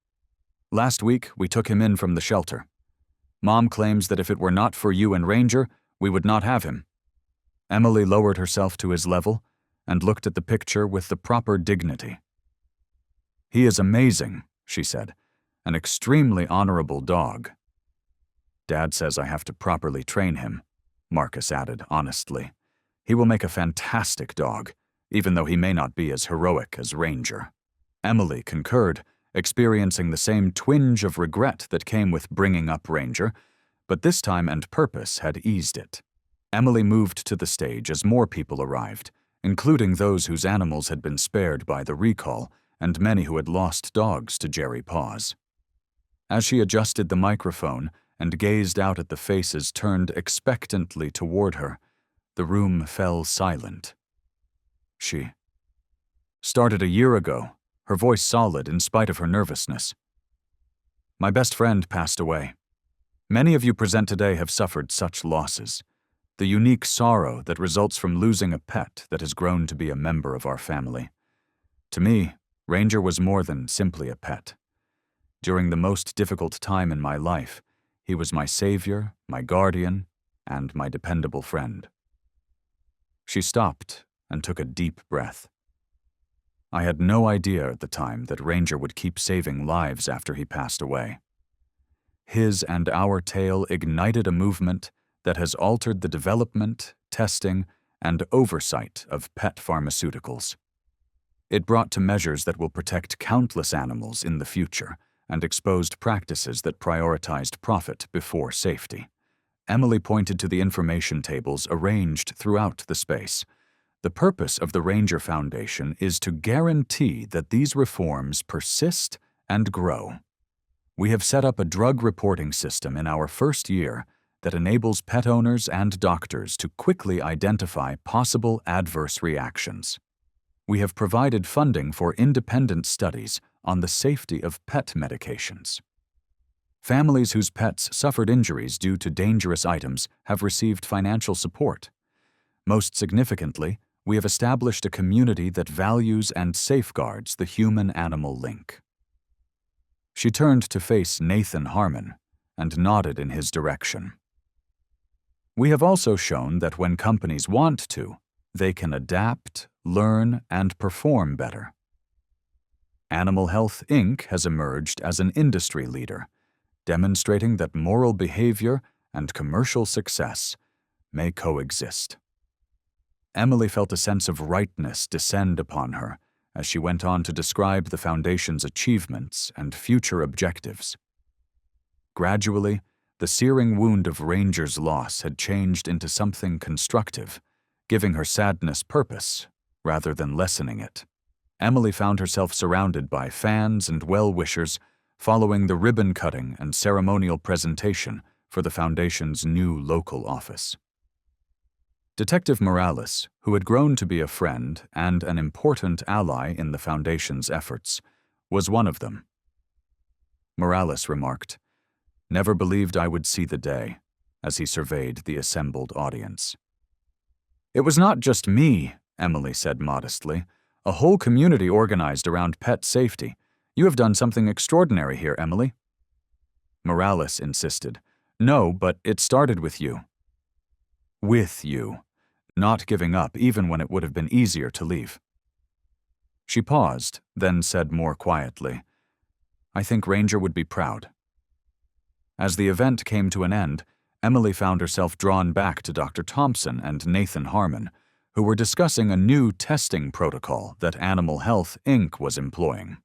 "Last week, we took him in from the shelter. Mom claims that if it were not for you and Ranger, we would not have him." Emily lowered herself to his level and looked at the picture with the proper dignity. "He is amazing," she said. "An extremely honorable dog." "Dad says I have to properly train him," Marcus added honestly. "He will make a fantastic dog, even though he may not be as heroic as Ranger." Emily concurred, experiencing the same twinge of regret that came with bringing up Ranger, but this time and purpose had eased it. Emily moved to the stage as more people arrived, including those whose animals had been spared by the recall and many who had lost dogs to Jerry Paws. As she adjusted the microphone and gazed out at the faces turned expectantly toward her, the room fell silent. "She started a year ago," her voice solid in spite of her nervousness. "My best friend passed away. Many of you present today have suffered such losses. The unique sorrow that results from losing a pet that has grown to be a member of our family. To me, Ranger was more than simply a pet. During the most difficult time in my life, he was my savior, my guardian, and my dependable friend." She stopped and took a deep breath. "I had no idea at the time that Ranger would keep saving lives after he passed away. His and our tale ignited a movement that has altered the development, testing, and oversight of pet pharmaceuticals. It brought to measures that will protect countless animals in the future and exposed practices that prioritized profit before safety." Emily pointed to the information tables arranged throughout the space. "The purpose of the Ranger Foundation is to guarantee that these reforms persist and grow. We have set up a drug reporting system in our first year that enables pet owners and doctors to quickly identify possible adverse reactions. We have provided funding for independent studies on the safety of pet medications. Families whose pets suffered injuries due to dangerous items have received financial support. Most significantly, we have established a community that values and safeguards the human-animal link." She turned to face Nathan Harmon and nodded in his direction. "We have also shown that when companies want to, they can adapt, learn, and perform better. Animal Health, Inc. has emerged as an industry leader, demonstrating that moral behavior and commercial success may coexist." Emily felt a sense of rightness descend upon her as she went on to describe the Foundation's achievements and future objectives. Gradually, the searing wound of Ranger's loss had changed into something constructive, giving her sadness purpose rather than lessening it. Emily found herself surrounded by fans and well-wishers following the ribbon-cutting and ceremonial presentation for the Foundation's new local office. Detective Morales, who had grown to be a friend and an important ally in the Foundation's efforts, was one of them. Morales remarked, "Never believed I would see the day," as he surveyed the assembled audience. "It was not just me," Emily said modestly. "A whole community organized around pet safety. You have done something extraordinary here, Emily." Morales insisted, "No, but it started with you." "With you," not giving up even when it would have been easier to leave. She paused, then said more quietly, "I think Ranger would be proud." As the event came to an end, Emily found herself drawn back to Dr. Thompson and Nathan Harmon, who were discussing a new testing protocol that Animal Health, Inc. was employing.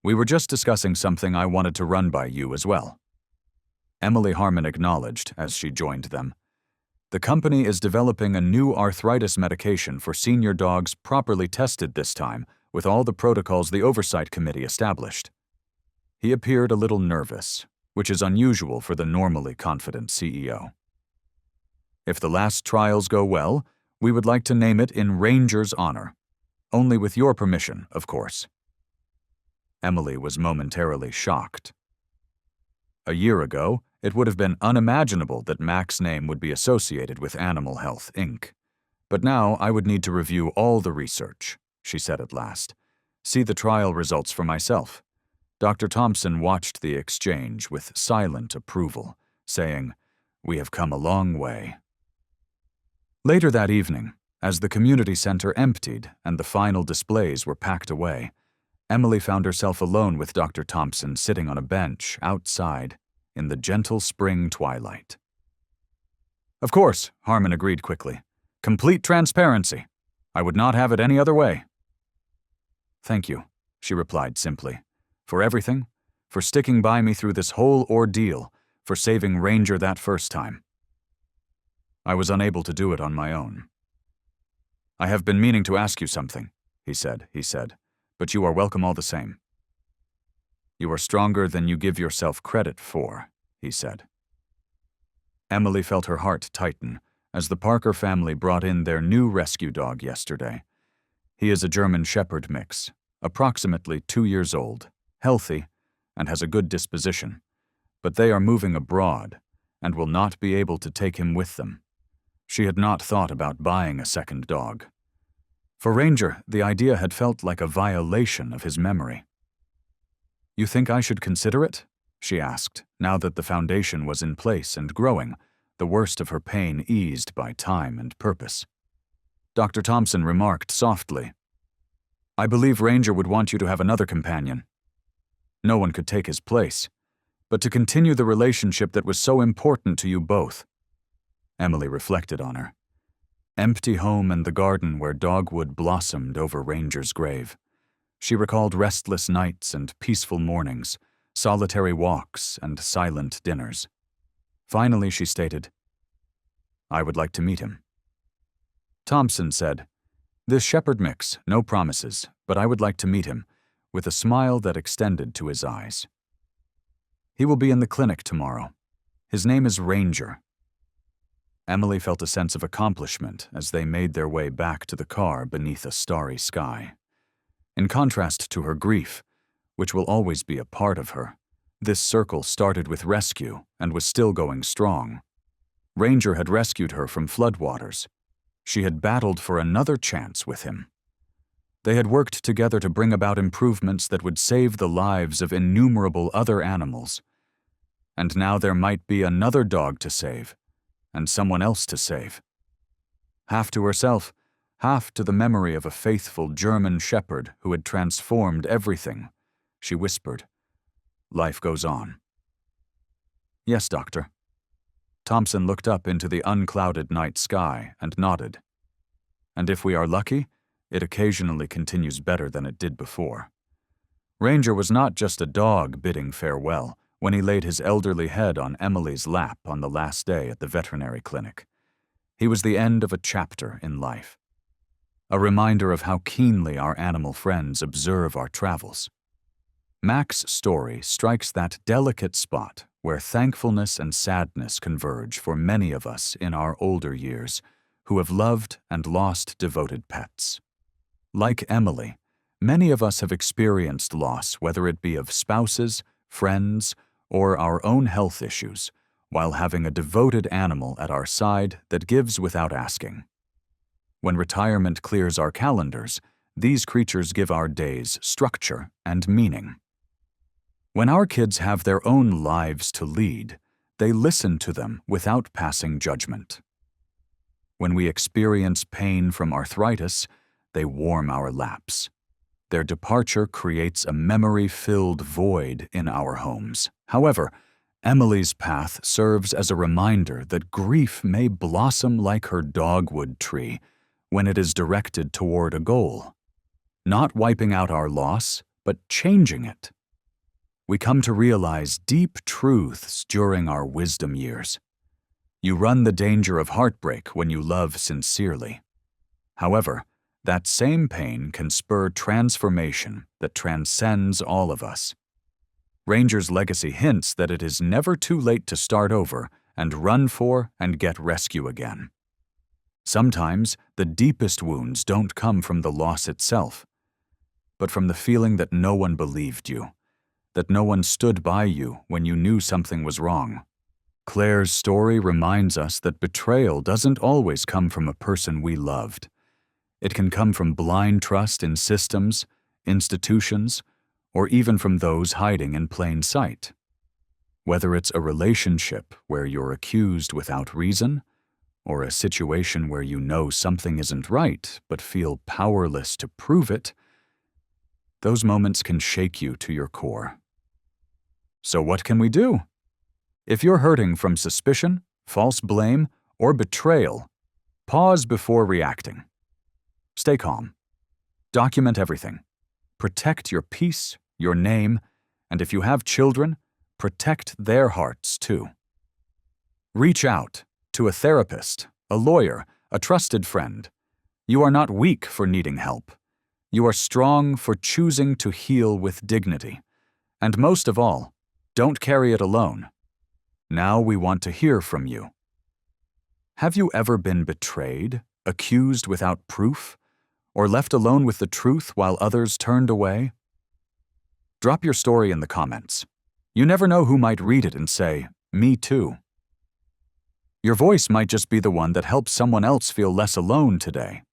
"We were just discussing something I wanted to run by you as well." Emily Harmon acknowledged as she joined them. "The company is developing a new arthritis medication for senior dogs properly tested this time with all the protocols the Oversight Committee established." He appeared a little nervous, which is unusual for the normally confident CEO. "If the last trials go well, we would like to name it in Ranger's honor. Only with your permission, of course." Emily was momentarily shocked. A year ago, it would have been unimaginable that Mac's name would be associated with Animal Health, Inc. "But now I would need to review all the research," she said at last. "See the trial results for myself." Dr. Thompson watched the exchange with silent approval, saying, "We have come a long way." Later that evening, as the community center emptied and the final displays were packed away, Emily found herself alone with Dr. Thompson sitting on a bench outside in the gentle spring twilight. "Of course," Harmon agreed quickly. "Complete transparency. I would not have it any other way." "Thank you," she replied simply, "for everything, for sticking by me through this whole ordeal, for saving Ranger that first time. I was unable to do it on my own." "I have been meaning to ask you something," he said, "but you are welcome all the same." "You are stronger than you give yourself credit for," he said. Emily felt her heart tighten as the Parker family brought in their new rescue dog yesterday. He is a German Shepherd mix, approximately 2 years old, healthy, and has a good disposition, but they are moving abroad and will not be able to take him with them. She had not thought about buying a second dog. For Ranger, the idea had felt like a violation of his memory. "You think I should consider it?" she asked, now that the foundation was in place and growing, the worst of her pain eased by time and purpose. Dr. Thompson remarked softly, "I believe Ranger would want you to have another companion. No one could take his place, but to continue the relationship that was so important to you both." Emily reflected on her empty home and the garden where dogwood blossomed over Ranger's grave. She recalled restless nights and peaceful mornings, solitary walks and silent dinners. Finally, she stated, "I would like to meet him." Thompson said, "This Shepherd mix, no promises, but I would like to meet him," with a smile that extended to his eyes. "He will be in the clinic tomorrow. His name is Ranger." Emily felt a sense of accomplishment as they made their way back to the car beneath a starry sky. In contrast to her grief, which will always be a part of her, this circle started with rescue and was still going strong. Ranger had rescued her from floodwaters. She had battled for another chance with him. They had worked together to bring about improvements that would save the lives of innumerable other animals. And now there might be another dog to save, and someone else to save. Half to herself, half to the memory of a faithful German shepherd who had transformed everything, she whispered, "Life goes on." "Yes, Doctor." Thompson looked up into the unclouded night sky and nodded. "And if we are lucky, it occasionally continues better than it did before." Ranger was not just a dog bidding farewell when he laid his elderly head on Emily's lap on the last day at the veterinary clinic. He was the end of a chapter in life. A reminder of how keenly our animal friends observe our travels. Mac's story strikes that delicate spot where thankfulness and sadness converge for many of us in our older years who have loved and lost devoted pets. Like Emily, many of us have experienced loss, whether it be of spouses, friends, or our own health issues, while having a devoted animal at our side that gives without asking. When retirement clears our calendars, these creatures give our days structure and meaning. When our kids have their own lives to lead, they listen to them without passing judgment. When we experience pain from arthritis, they warm our laps. Their departure creates a memory-filled void in our homes. However, Emily's path serves as a reminder that grief may blossom like her dogwood tree when it is directed toward a goal, not wiping out our loss, but changing it. We come to realize deep truths during our wisdom years. You run the danger of heartbreak when you love sincerely. However, that same pain can spur transformation that transcends all of us. Ranger's legacy hints that it is never too late to start over and run for and get rescue again. Sometimes the deepest wounds don't come from the loss itself, but from the feeling that no one believed you, that no one stood by you when you knew something was wrong. Claire's story reminds us that betrayal doesn't always come from a person we loved. It can come from blind trust in systems, institutions, or even from those hiding in plain sight. Whether it's a relationship where you're accused without reason, or a situation where you know something isn't right but feel powerless to prove it, those moments can shake you to your core. So what can we do? If you're hurting from suspicion, false blame, or betrayal, pause before reacting. Stay calm. Document everything. Protect your peace, your name, and if you have children, protect their hearts too. Reach out to a therapist, a lawyer, a trusted friend. You are not weak for needing help. You are strong for choosing to heal with dignity. And most of all, don't carry it alone. Now we want to hear from you. Have you ever been betrayed, accused without proof, or left alone with the truth while others turned away? Drop your story in the comments. You never know who might read it and say, "Me too." Your voice might just be the one that helps someone else feel less alone today.